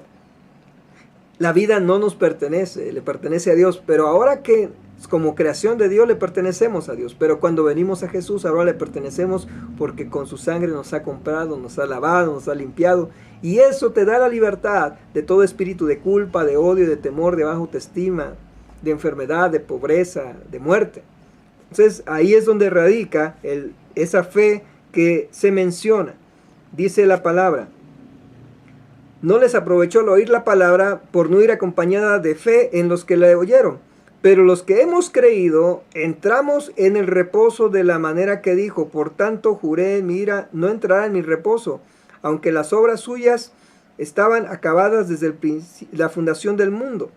La vida no nos pertenece, le pertenece a Dios, pero ahora que como creación de Dios le pertenecemos a Dios, pero cuando venimos a Jesús ahora le pertenecemos porque con su sangre nos ha comprado, nos ha lavado, nos ha limpiado, y eso te da la libertad de todo espíritu de culpa, de odio, de temor, de baja autoestima, de enfermedad, de pobreza, de muerte. Entonces ahí es donde radica esa fe que se menciona. Dice la palabra, no les aprovechó el oír la palabra por no ir acompañada de fe en los que la oyeron. Pero los que hemos creído, entramos en el reposo de la manera que dijo. Por tanto, juré en mi ira, no entrará en mi reposo, aunque las obras suyas estaban acabadas desde la fundación del mundo.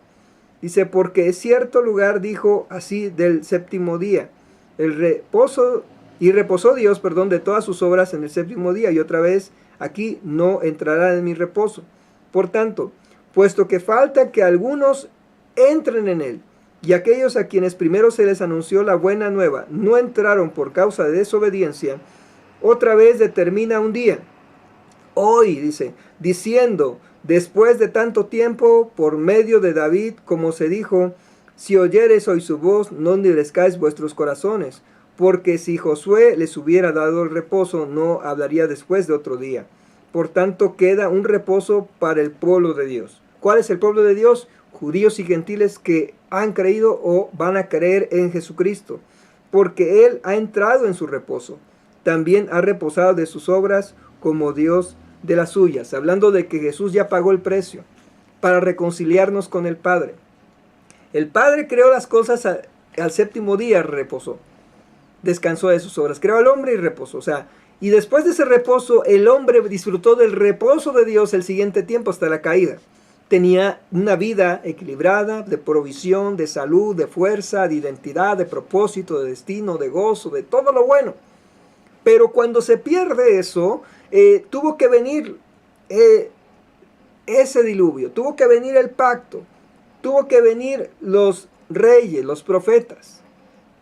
Dice, porque es cierto lugar, dijo así, del séptimo día. Reposó Dios, de todas sus obras en el séptimo día. Y otra vez, aquí no entrará en mi reposo. Por tanto, puesto que falta que algunos entren en él, y aquellos a quienes primero se les anunció la buena nueva no entraron por causa de desobediencia, otra vez determina un día, hoy, dice, diciendo, después de tanto tiempo, por medio de David, como se dijo, si oyereis hoy su voz, no endurezcáis vuestros corazones, porque si Josué les hubiera dado el reposo, no hablaría después de otro día. Por tanto, queda un reposo para el pueblo de Dios. ¿Cuál es el pueblo de Dios? Judíos y gentiles que han creído o van a creer en Jesucristo, porque Él ha entrado en su reposo. También ha reposado de sus obras como Dios de las suyas. Hablando de que Jesús ya pagó el precio para reconciliarnos con el Padre. El Padre creó las cosas al séptimo día, reposó. Descansó de sus obras. Creó al hombre y reposó. Y después de ese reposo, el hombre disfrutó del reposo de Dios el siguiente tiempo hasta la caída. Tenía una vida equilibrada, de provisión, de salud, de fuerza, de identidad, de propósito, de destino, de gozo, de todo lo bueno. Pero cuando se pierde eso, tuvo que venir ese diluvio, tuvo que venir el pacto, tuvo que venir los reyes, los profetas,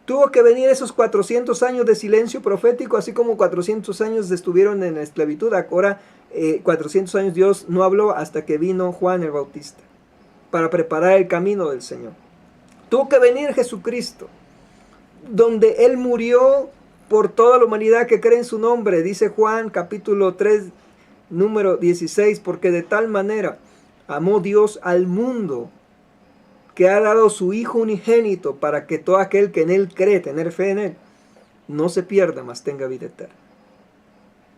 tuvo que venir esos 400 años de silencio profético, así como 400 años estuvieron en la esclavitud. Ahora 400 años Dios no habló hasta que vino Juan el Bautista para preparar el camino del Señor. Tuvo que venir Jesucristo, donde Él murió por toda la humanidad que cree en su nombre. Dice Juan capítulo 3, número 16, porque de tal manera amó Dios al mundo, que ha dado su Hijo unigénito, para que todo aquel que en Él cree, tener fe en Él, no se pierda, mas tenga vida eterna.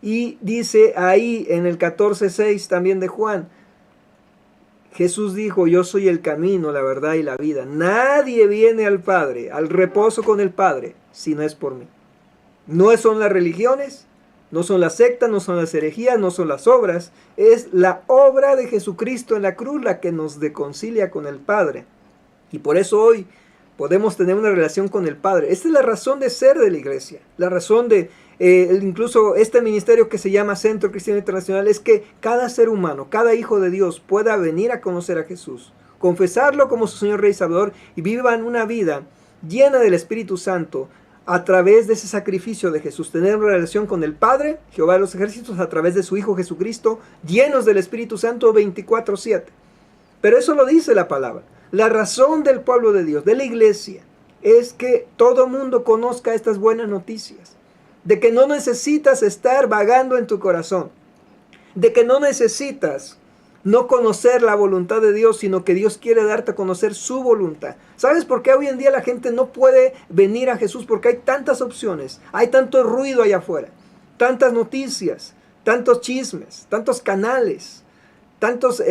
Y dice ahí en el 14:6 también de Juan, Jesús dijo, yo soy el camino, la verdad y la vida. Nadie viene al Padre, al reposo con el Padre, si no es por mí. No son las religiones, no son las sectas, no son las herejías, no son las obras. Es la obra de Jesucristo en la cruz la que nos reconcilia con el Padre. Y por eso hoy podemos tener una relación con el Padre. Esta es la razón de ser de la iglesia. La razón de incluso este ministerio que se llama Centro Cristiano Internacional es que cada ser humano, cada hijo de Dios pueda venir a conocer a Jesús, confesarlo como su Señor, Rey y Salvador, y vivan una vida llena del Espíritu Santo a través de ese sacrificio de Jesús. Tener una relación con el Padre, Jehová de los ejércitos, a través de su Hijo Jesucristo, llenos del Espíritu Santo 24/7. Pero eso lo dice la palabra. La razón del pueblo de Dios, de la iglesia, es que todo mundo conozca estas buenas noticias. De que no necesitas estar vagando en tu corazón. De que no necesitas no conocer la voluntad de Dios, sino que Dios quiere darte a conocer su voluntad. ¿Sabes por qué hoy en día la gente no puede venir a Jesús? Porque hay tantas opciones, hay tanto ruido allá afuera, tantas noticias, tantos chismes, tantos canales, tantos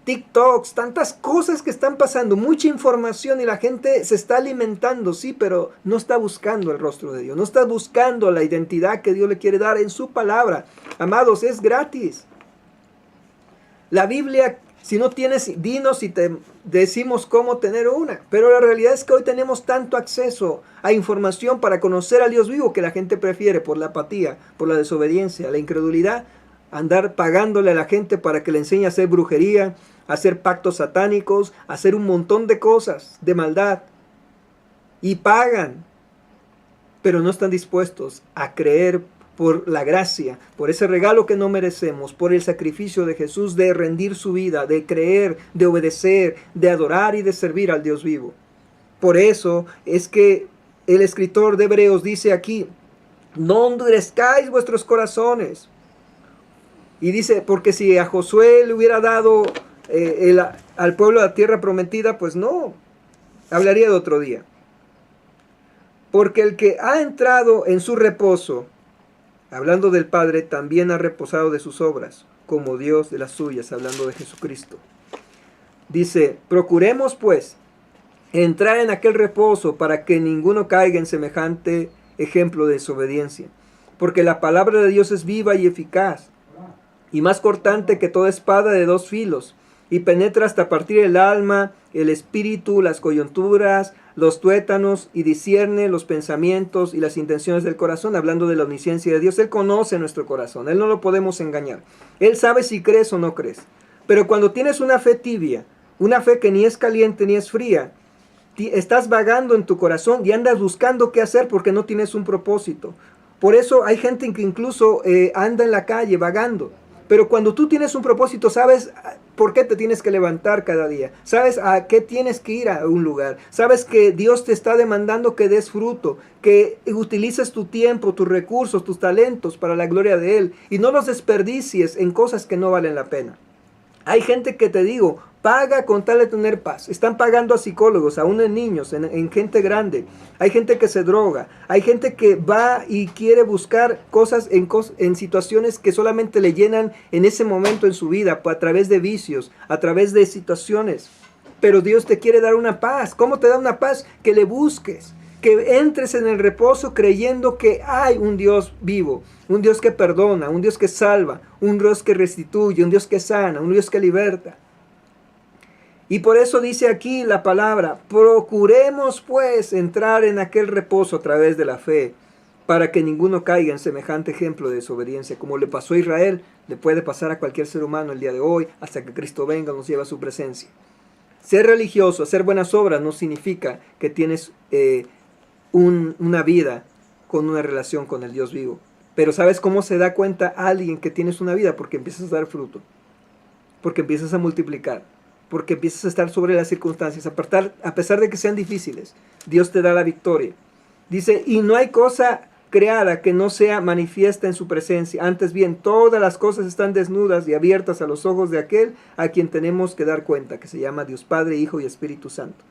TikToks, tantas cosas que están pasando, mucha información, y la gente se está alimentando, sí, pero no está buscando el rostro de Dios, no está buscando la identidad que Dios le quiere dar en su palabra. Amados, es gratis. La Biblia, si no tienes, dinos y te decimos cómo tener una. Pero la realidad es que hoy tenemos tanto acceso a información para conocer al Dios vivo que la gente prefiere, por la apatía, por la desobediencia, la incredulidad, andar pagándole a la gente para que le enseñe a hacer brujería, a hacer pactos satánicos, a hacer un montón de cosas de maldad. Y pagan, pero no están dispuestos a creer por la gracia, por ese regalo que no merecemos, por el sacrificio de Jesús de rendir su vida, de creer, de obedecer, de adorar y de servir al Dios vivo. Por eso es que el escritor de Hebreos dice aquí, no endurezcáis vuestros corazones. Y dice, porque si a Josué le hubiera dado al pueblo la tierra prometida, pues no, hablaría de otro día. Porque el que ha entrado en su reposo, hablando del Padre, también ha reposado de sus obras, como Dios de las suyas, hablando de Jesucristo. Dice, procuremos pues entrar en aquel reposo para que ninguno caiga en semejante ejemplo de desobediencia. Porque la palabra de Dios es viva y eficaz, y más cortante que toda espada de dos filos, y penetra hasta partir el alma, el espíritu, las coyunturas, los tuétanos, y discierne los pensamientos y las intenciones del corazón, hablando de la omnisciencia de Dios. Él conoce nuestro corazón, Él no lo podemos engañar. Él sabe si crees o no crees. Pero cuando tienes una fe tibia, una fe que ni es caliente ni es fría, estás vagando en tu corazón y andas buscando qué hacer porque no tienes un propósito. Por eso hay gente que incluso anda en la calle vagando. Pero cuando tú tienes un propósito, sabes por qué te tienes que levantar cada día. Sabes a qué tienes que ir a un lugar. Sabes que Dios te está demandando que des fruto, que utilices tu tiempo, tus recursos, tus talentos para la gloria de Él. Y no los desperdicies en cosas que no valen la pena. Hay gente que, te digo, paga con tal de tener paz. Están pagando a psicólogos, aún en niños, en gente grande. Hay gente que se droga. Hay gente que va y quiere buscar cosas en situaciones que solamente le llenan en ese momento en su vida, a través de vicios, a través de situaciones. Pero Dios te quiere dar una paz. ¿Cómo te da una paz? Que le busques. Que entres en el reposo creyendo que hay un Dios vivo, un Dios que perdona, un Dios que salva, un Dios que restituye, un Dios que sana, un Dios que liberta. Y por eso dice aquí la palabra, procuremos pues entrar en aquel reposo a través de la fe, para que ninguno caiga en semejante ejemplo de desobediencia. Como le pasó a Israel, le puede pasar a cualquier ser humano el día de hoy, hasta que Cristo venga y nos lleve a su presencia. Ser religioso, hacer buenas obras, no significa que tienes una vida con una relación con el Dios vivo. Pero ¿sabes cómo se da cuenta alguien que tienes una vida? Porque empiezas a dar fruto, porque empiezas a multiplicar, porque empiezas a estar sobre las circunstancias, a pesar de que sean difíciles. Dios te da la victoria. Dice, y no hay cosa creada que no sea manifiesta en su presencia. Antes bien, todas las cosas están desnudas y abiertas a los ojos de aquel a quien tenemos que dar cuenta, que se llama Dios Padre, Hijo y Espíritu Santo.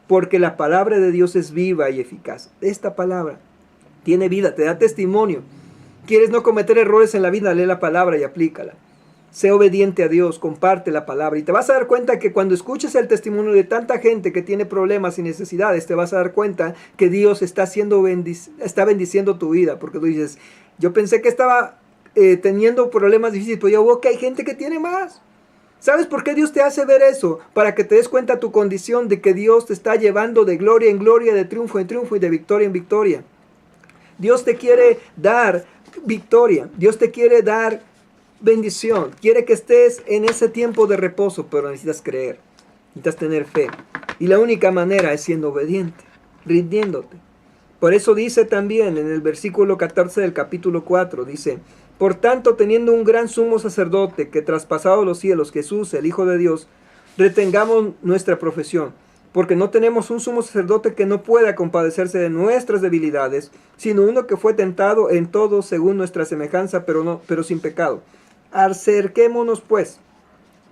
Porque la palabra de Dios es viva y eficaz. Esta palabra tiene vida, te da testimonio. ¿Quieres no cometer errores en la vida? Lee la palabra y aplícala. Sé obediente a Dios, comparte la palabra y te vas a dar cuenta que cuando escuches el testimonio de tanta gente que tiene problemas y necesidades, te vas a dar cuenta que Dios está está bendiciendo tu vida, porque tú dices, yo pensé que estaba teniendo problemas difíciles, pero yo veo que hay gente que tiene más. ¿Sabes por qué Dios te hace ver eso? Para que te des cuenta tu condición de que Dios te está llevando de gloria en gloria, de triunfo en triunfo y de victoria en victoria. Dios te quiere dar victoria, Dios te quiere dar bendición, quiere que estés en ese tiempo de reposo, pero necesitas creer, necesitas tener fe. Y la única manera es siendo obediente, rindiéndote. Por eso dice también en el versículo 14 del capítulo 4, dice, por tanto, teniendo un gran sumo sacerdote que traspasado los cielos, Jesús, el Hijo de Dios, retengamos nuestra profesión, porque no tenemos un sumo sacerdote que no pueda compadecerse de nuestras debilidades, sino uno que fue tentado en todo según nuestra semejanza, pero sin pecado. Acerquémonos pues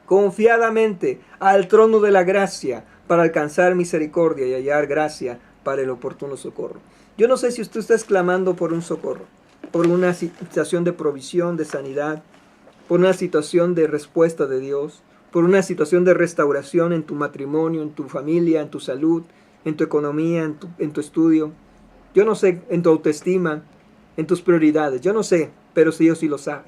confiadamente al trono de la gracia para alcanzar misericordia y hallar gracia para el oportuno socorro. Yo no sé si usted está exclamando por un socorro, por una situación de provisión, de sanidad, por una situación de respuesta de Dios, por una situación de restauración en tu matrimonio, en tu familia, en tu salud, en tu economía, en tu estudio. Yo no sé, en tu autoestima, en tus prioridades. Yo no sé, pero Dios sí lo sabe.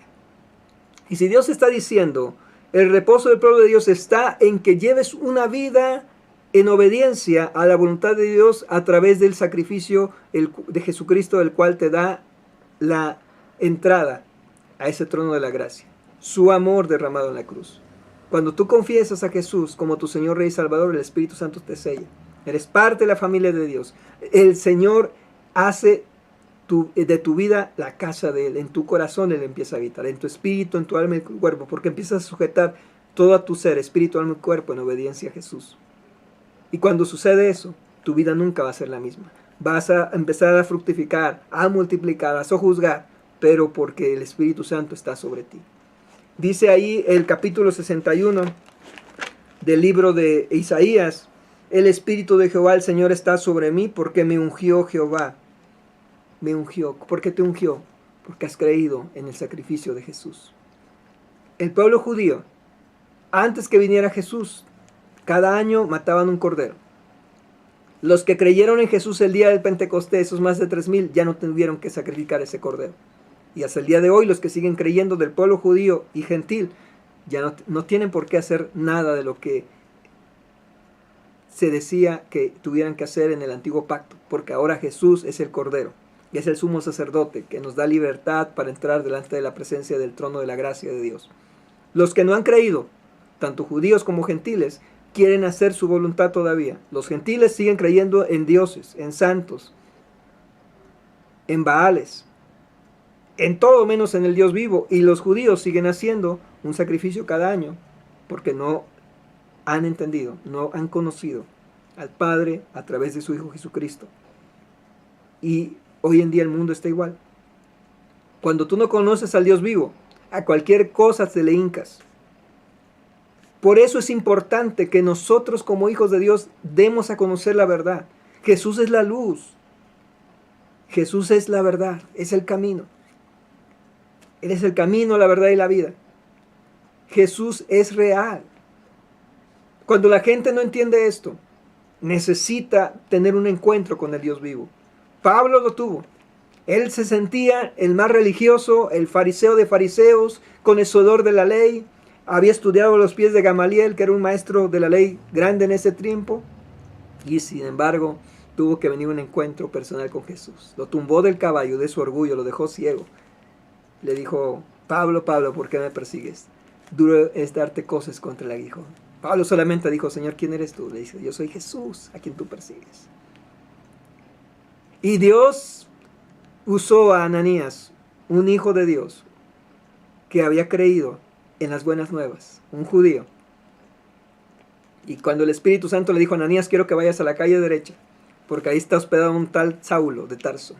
Y si Dios está diciendo, el reposo del pueblo de Dios está en que lleves una vida en obediencia a la voluntad de Dios a través del sacrificio de Jesucristo, el cual te da la entrada a ese trono de la gracia. Su amor derramado en la cruz. Cuando tú confiesas a Jesús como tu Señor, Rey y Salvador, el Espíritu Santo te sella. Eres parte de la familia de Dios. El Señor hace de tu vida la casa de Él. En tu corazón Él empieza a habitar. En tu espíritu, en tu alma y tu cuerpo. Porque empiezas a sujetar todo a tu ser, espíritu, alma y cuerpo, en obediencia a Jesús. Y cuando sucede eso, tu vida nunca va a ser la misma. Vas a empezar a fructificar, a multiplicar, a sojuzgar, pero porque el Espíritu Santo está sobre ti. Dice ahí el capítulo 61 del libro de Isaías, el Espíritu de Jehová, el Señor, está sobre mí porque me ungió Jehová. Me ungió. ¿Por qué te ungió? Porque has creído en el sacrificio de Jesús. El pueblo judío, antes que viniera Jesús, cada año mataban un cordero. Los que creyeron en Jesús el día del Pentecostés, esos más de 3,000, ya no tuvieron que sacrificar ese cordero. Y hasta el día de hoy, los que siguen creyendo del pueblo judío y gentil, ya no tienen por qué hacer nada de lo que se decía que tuvieran que hacer en el antiguo pacto, porque ahora Jesús es el Cordero, y es el sumo sacerdote que nos da libertad para entrar delante de la presencia del trono de la gracia de Dios. Los que no han creído, tanto judíos como gentiles, quieren hacer su voluntad todavía. Los gentiles siguen creyendo en dioses, en santos, en Baales, en todo menos en el Dios vivo. Y los judíos siguen haciendo un sacrificio cada año porque no han entendido, no han conocido al Padre a través de su Hijo Jesucristo. Y hoy en día el mundo está igual. Cuando tú no conoces al Dios vivo, a cualquier cosa te le hincas. Por eso es importante que nosotros como hijos de Dios demos a conocer la verdad. Jesús es la luz. Jesús es la verdad, es el camino. Él es el camino, la verdad y la vida. Jesús es real. Cuando la gente no entiende esto, necesita tener un encuentro con el Dios vivo. Pablo lo tuvo. Él se sentía el más religioso, el fariseo de fariseos, conocedor de la ley. Había estudiado a los pies de Gamaliel, que era un maestro de la ley grande en ese tiempo. Y sin embargo, tuvo que venir un encuentro personal con Jesús. Lo tumbó del caballo, de su orgullo, lo dejó ciego. Le dijo, Pablo, Pablo, ¿por qué me persigues? Duro es darte cosas contra el aguijón. Pablo solamente dijo, Señor, ¿quién eres tú? Le dice, yo soy Jesús, a quien tú persigues. Y Dios usó a Ananías, un hijo de Dios, que había creído en las buenas nuevas, un judío. Y cuando el Espíritu Santo le dijo a Ananías, quiero que vayas a la calle derecha, porque ahí está hospedado un tal Saulo de Tarso.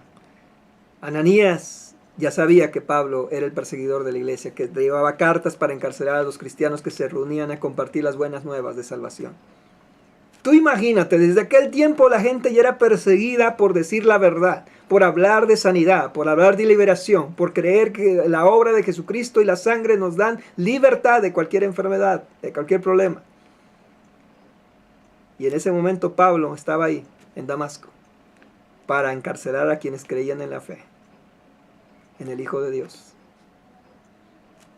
Ananías ya sabía que Pablo era el perseguidor de la iglesia, que llevaba cartas para encarcelar a los cristianos que se reunían a compartir las buenas nuevas de salvación. Tú imagínate, desde aquel tiempo la gente ya era perseguida por decir la verdad, por hablar de sanidad, por hablar de liberación, por creer que la obra de Jesucristo y la sangre nos dan libertad de cualquier enfermedad, de cualquier problema. Y en ese momento Pablo estaba ahí, en Damasco, para encarcelar a quienes creían en la fe, en el Hijo de Dios.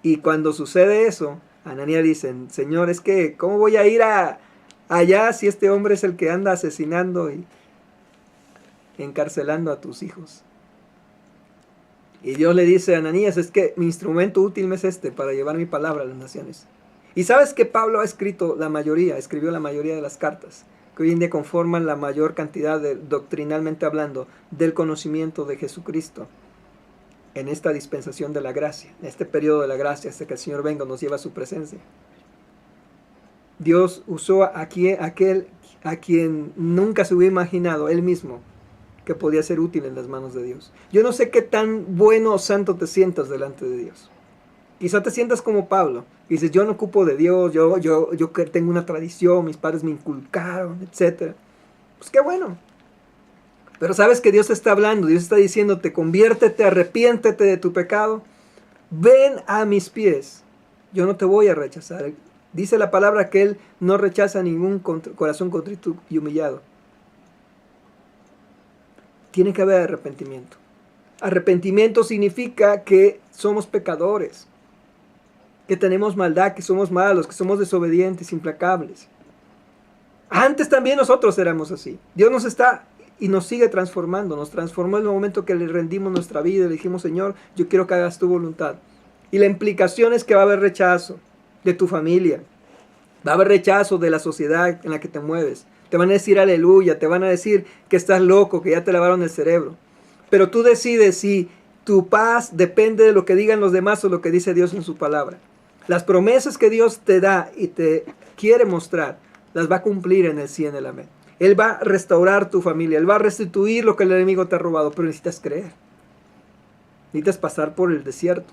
Y cuando sucede eso, Ananías dice, Señor, es que, ¿cómo voy a ir allá si este hombre es el que anda asesinando y encarcelando a tus hijos? Y Dios le dice a Ananías, es que mi instrumento útil me es este, para llevar mi palabra a las naciones. Y sabes que Pablo escribió la mayoría de las cartas, que hoy en día conforman la mayor cantidad, doctrinalmente hablando, del conocimiento de Jesucristo. En esta dispensación de la gracia, en este periodo de la gracia, hasta que el Señor venga, nos lleva a su presencia. Dios usó a quien nunca se hubiera imaginado, él mismo, que podía ser útil en las manos de Dios. Yo no sé qué tan bueno o santo te sientas delante de Dios. Quizá te sientas como Pablo, y dices, yo no ocupo de Dios, yo tengo una tradición, mis padres me inculcaron, etc. Pues qué bueno. Pero sabes que Dios está hablando, Dios está diciéndote, conviértete, arrepiéntete de tu pecado, ven a mis pies, yo no te voy a rechazar. Dice la palabra que Él no rechaza ningún corazón contrito y humillado. Tiene que haber arrepentimiento. Arrepentimiento significa que somos pecadores, que tenemos maldad, que somos malos, que somos desobedientes, implacables. Antes también nosotros éramos así. Dios nos está y nos sigue transformando. Nos transformó en el momento que le rendimos nuestra vida y le dijimos, Señor, yo quiero que hagas tu voluntad. Y la implicación es que va a haber rechazo de tu familia. Va a haber rechazo de la sociedad en la que te mueves. Te van a decir aleluya, te van a decir que estás loco, que ya te lavaron el cerebro. Pero tú decides si tu paz depende de lo que digan los demás o lo que dice Dios en su palabra. Las promesas que Dios te da y te quiere mostrar, las va a cumplir en el sí y en el amén. Él va a restaurar tu familia, Él va a restituir lo que el enemigo te ha robado, pero necesitas creer. Necesitas pasar por el desierto.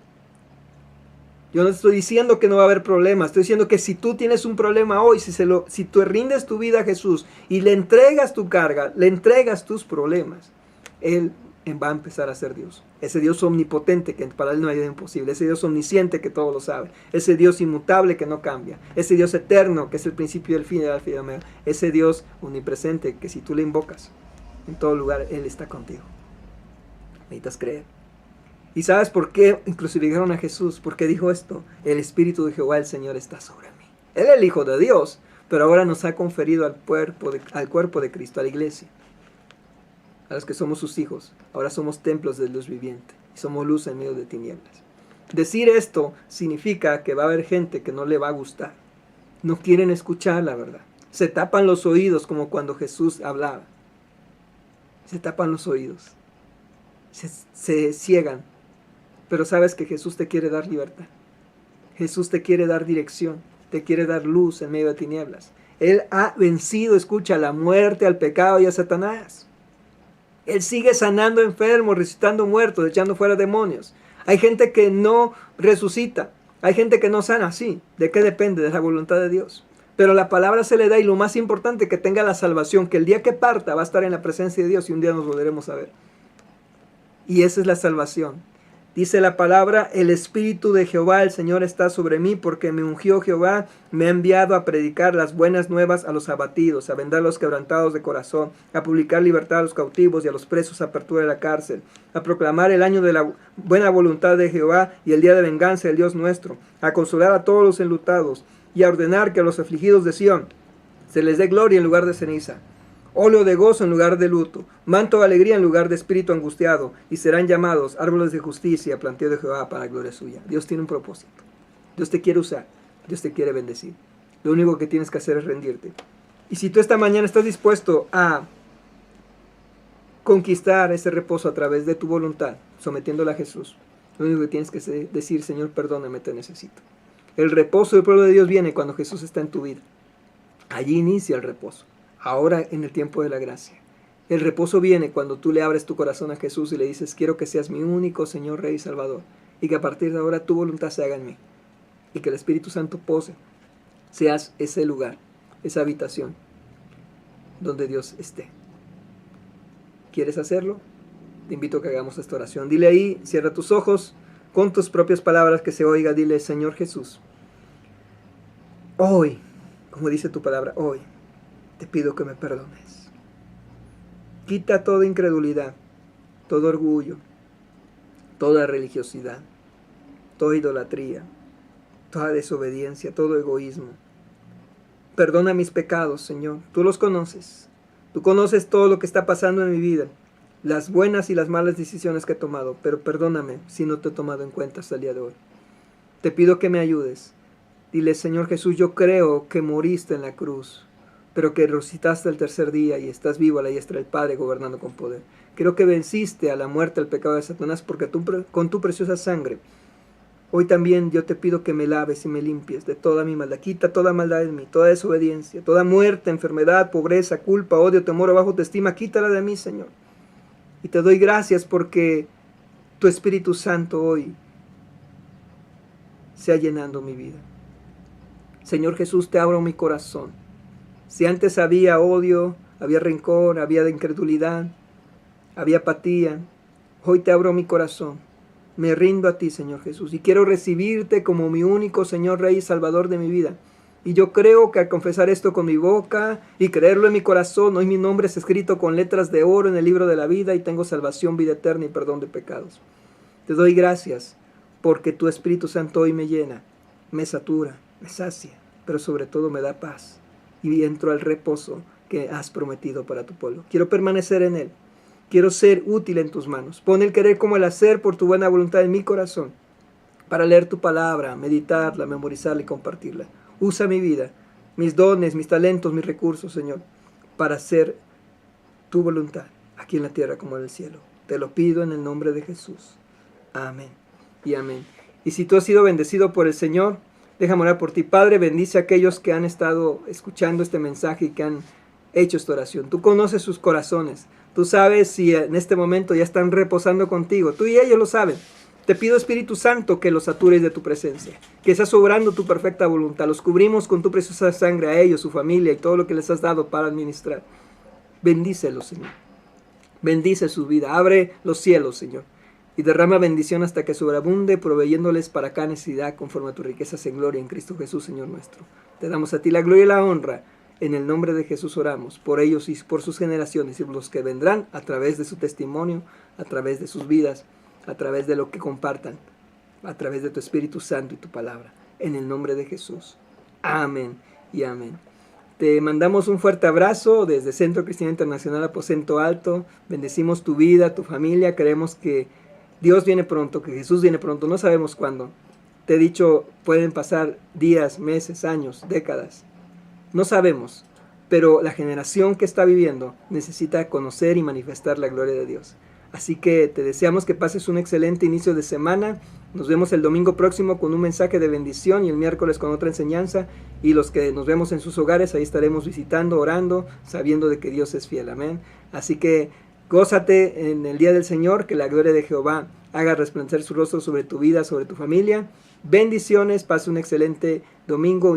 Yo no estoy diciendo que no va a haber problemas, estoy diciendo que si tú tienes un problema hoy, si tú rindes tu vida a Jesús y le entregas tu carga, le entregas tus problemas, Él va a empezar a ser Dios. Ese Dios omnipotente que para Él no hay nada imposible, ese Dios omnisciente que todo lo sabe, ese Dios inmutable que no cambia, ese Dios eterno que es el principio y el fin, el alfa y el omega, ese Dios omnipresente que si tú le invocas, en todo lugar Él está contigo. Necesitas creer. ¿Y sabes por qué crucificaron a Jesús? Porque dijo esto, el Espíritu de Jehová el Señor está sobre mí. Él es el Hijo de Dios, pero ahora nos ha conferido al cuerpo de Cristo, a la iglesia. A los que somos sus hijos, ahora somos templos del Dios viviente, y somos luz en medio de tinieblas. Decir esto significa que va a haber gente que no le va a gustar. No quieren escuchar la verdad. Se tapan los oídos como cuando Jesús hablaba. Se tapan los oídos. Se ciegan. Pero sabes que Jesús te quiere dar libertad. Jesús te quiere dar dirección. Te quiere dar luz en medio de tinieblas. Él ha vencido, escucha, la muerte, al pecado y a Satanás. Él sigue sanando enfermos, resucitando muertos, echando fuera demonios. Hay gente que no resucita. Hay gente que no sana, sí. ¿De qué depende? De la voluntad de Dios. Pero la palabra se le da y lo más importante, que tenga la salvación, que el día que parta va a estar en la presencia de Dios y un día nos volveremos a ver. Y esa es la salvación. Dice la palabra, el Espíritu de Jehová, el Señor está sobre mí, porque me ungió Jehová, me ha enviado a predicar las buenas nuevas a los abatidos, a vendar a los quebrantados de corazón, a publicar libertad a los cautivos y a los presos, apertura de la cárcel, a proclamar el año de la buena voluntad de Jehová y el día de venganza del Dios nuestro, a consolar a todos los enlutados y a ordenar que a los afligidos de Sión se les dé gloria en lugar de ceniza, óleo de gozo en lugar de luto, manto de alegría en lugar de espíritu angustiado, y serán llamados árboles de justicia, planteo de Jehová para gloria suya. Dios tiene un propósito. Dios te quiere usar. Dios te quiere bendecir. Lo único que tienes que hacer es rendirte. Y si tú esta mañana estás dispuesto a conquistar ese reposo a través de tu voluntad, sometiéndola a Jesús, lo único que tienes que decir, Señor, perdóname, te necesito. El reposo del pueblo de Dios viene cuando Jesús está en tu vida. Allí inicia el reposo. Ahora en el tiempo de la gracia. El reposo viene cuando tú le abres tu corazón a Jesús y le dices, quiero que seas mi único Señor, Rey y Salvador, y que a partir de ahora tu voluntad se haga en mí, y que el Espíritu Santo pose, seas ese lugar, esa habitación, donde Dios esté. ¿Quieres hacerlo? Te invito a que hagamos esta oración. Dile ahí, cierra tus ojos, con tus propias palabras que se oiga, dile: Señor Jesús, hoy, como dice tu palabra, hoy te pido que me perdones. Quita toda incredulidad, todo orgullo, toda religiosidad, toda idolatría, toda desobediencia, todo egoísmo. Perdona mis pecados, Señor. Tú los conoces. Tú conoces todo lo que está pasando en mi vida, las buenas y las malas decisiones que he tomado, pero perdóname si no te he tomado en cuenta hasta el día de hoy. Te pido que me ayudes. Dile: Señor Jesús, yo creo que moriste en la cruz, pero que resucitaste el tercer día y estás vivo a la diestra del Padre gobernando con poder. Creo que venciste a la muerte, al pecado de Satanás, porque tú, con tu preciosa sangre, hoy también yo te pido que me laves y me limpies de toda mi maldad. Quita toda maldad en mí, toda desobediencia, toda muerte, enfermedad, pobreza, culpa, odio, temor o baja autoestima. Quítala de mí, Señor. Y te doy gracias porque tu Espíritu Santo hoy sea llenando mi vida. Señor Jesús, te abro mi corazón. Si antes había odio, había rencor, había incredulidad, había apatía, hoy te abro mi corazón. Me rindo a ti, Señor Jesús, y quiero recibirte como mi único Señor, Rey y Salvador de mi vida. Y yo creo que al confesar esto con mi boca y creerlo en mi corazón, hoy mi nombre es escrito con letras de oro en el libro de la vida y tengo salvación, vida eterna y perdón de pecados. Te doy gracias porque tu Espíritu Santo hoy me llena, me satura, me sacia, pero sobre todo me da paz y entro al reposo que has prometido para tu pueblo. Quiero permanecer en él. Quiero ser útil en tus manos. Pon el querer como el hacer por tu buena voluntad en mi corazón, para leer tu palabra, meditarla, memorizarla y compartirla. Usa mi vida, mis dones, mis talentos, mis recursos, Señor, para hacer tu voluntad, aquí en la tierra como en el cielo. Te lo pido en el nombre de Jesús. Amén y amén. Y si tú has sido bendecido por el Señor, déjame orar por ti. Padre, bendice a aquellos que han estado escuchando este mensaje y que han hecho esta oración. Tú conoces sus corazones. Tú sabes si en este momento ya están reposando contigo. Tú y ellos lo saben. Te pido, Espíritu Santo, que los satures de tu presencia, que estás obrando tu perfecta voluntad. Los cubrimos con tu preciosa sangre a ellos, su familia y todo lo que les has dado para administrar. Bendícelos, Señor. Bendice su vida. Abre los cielos, Señor, y derrama bendición hasta que sobreabunde, proveyéndoles para cada necesidad conforme a tus riquezas en gloria en Cristo Jesús, Señor nuestro. Te damos a ti la gloria y la honra. En el nombre de Jesús oramos, por ellos y por sus generaciones y por los que vendrán a través de su testimonio, a través de sus vidas, a través de lo que compartan, a través de tu Espíritu Santo y tu palabra. En el nombre de Jesús. Amén y amén. Te mandamos un fuerte abrazo desde Centro Cristiano Internacional Aposento Alto. Bendecimos tu vida, tu familia. Creemos que Dios viene pronto, que Jesús viene pronto. No sabemos cuándo. Te he dicho, pueden pasar días, meses, años, décadas. No sabemos, pero la generación que está viviendo necesita conocer y manifestar la gloria de Dios. Así que te deseamos que pases un excelente inicio de semana. Nos vemos el domingo próximo con un mensaje de bendición y el miércoles con otra enseñanza. Y los que nos vemos en sus hogares, ahí estaremos visitando, orando, sabiendo de que Dios es fiel. Amén. Así que gózate en el día del Señor, que la gloria de Jehová haga resplandecer su rostro sobre tu vida, sobre tu familia. Bendiciones, pase un excelente domingo.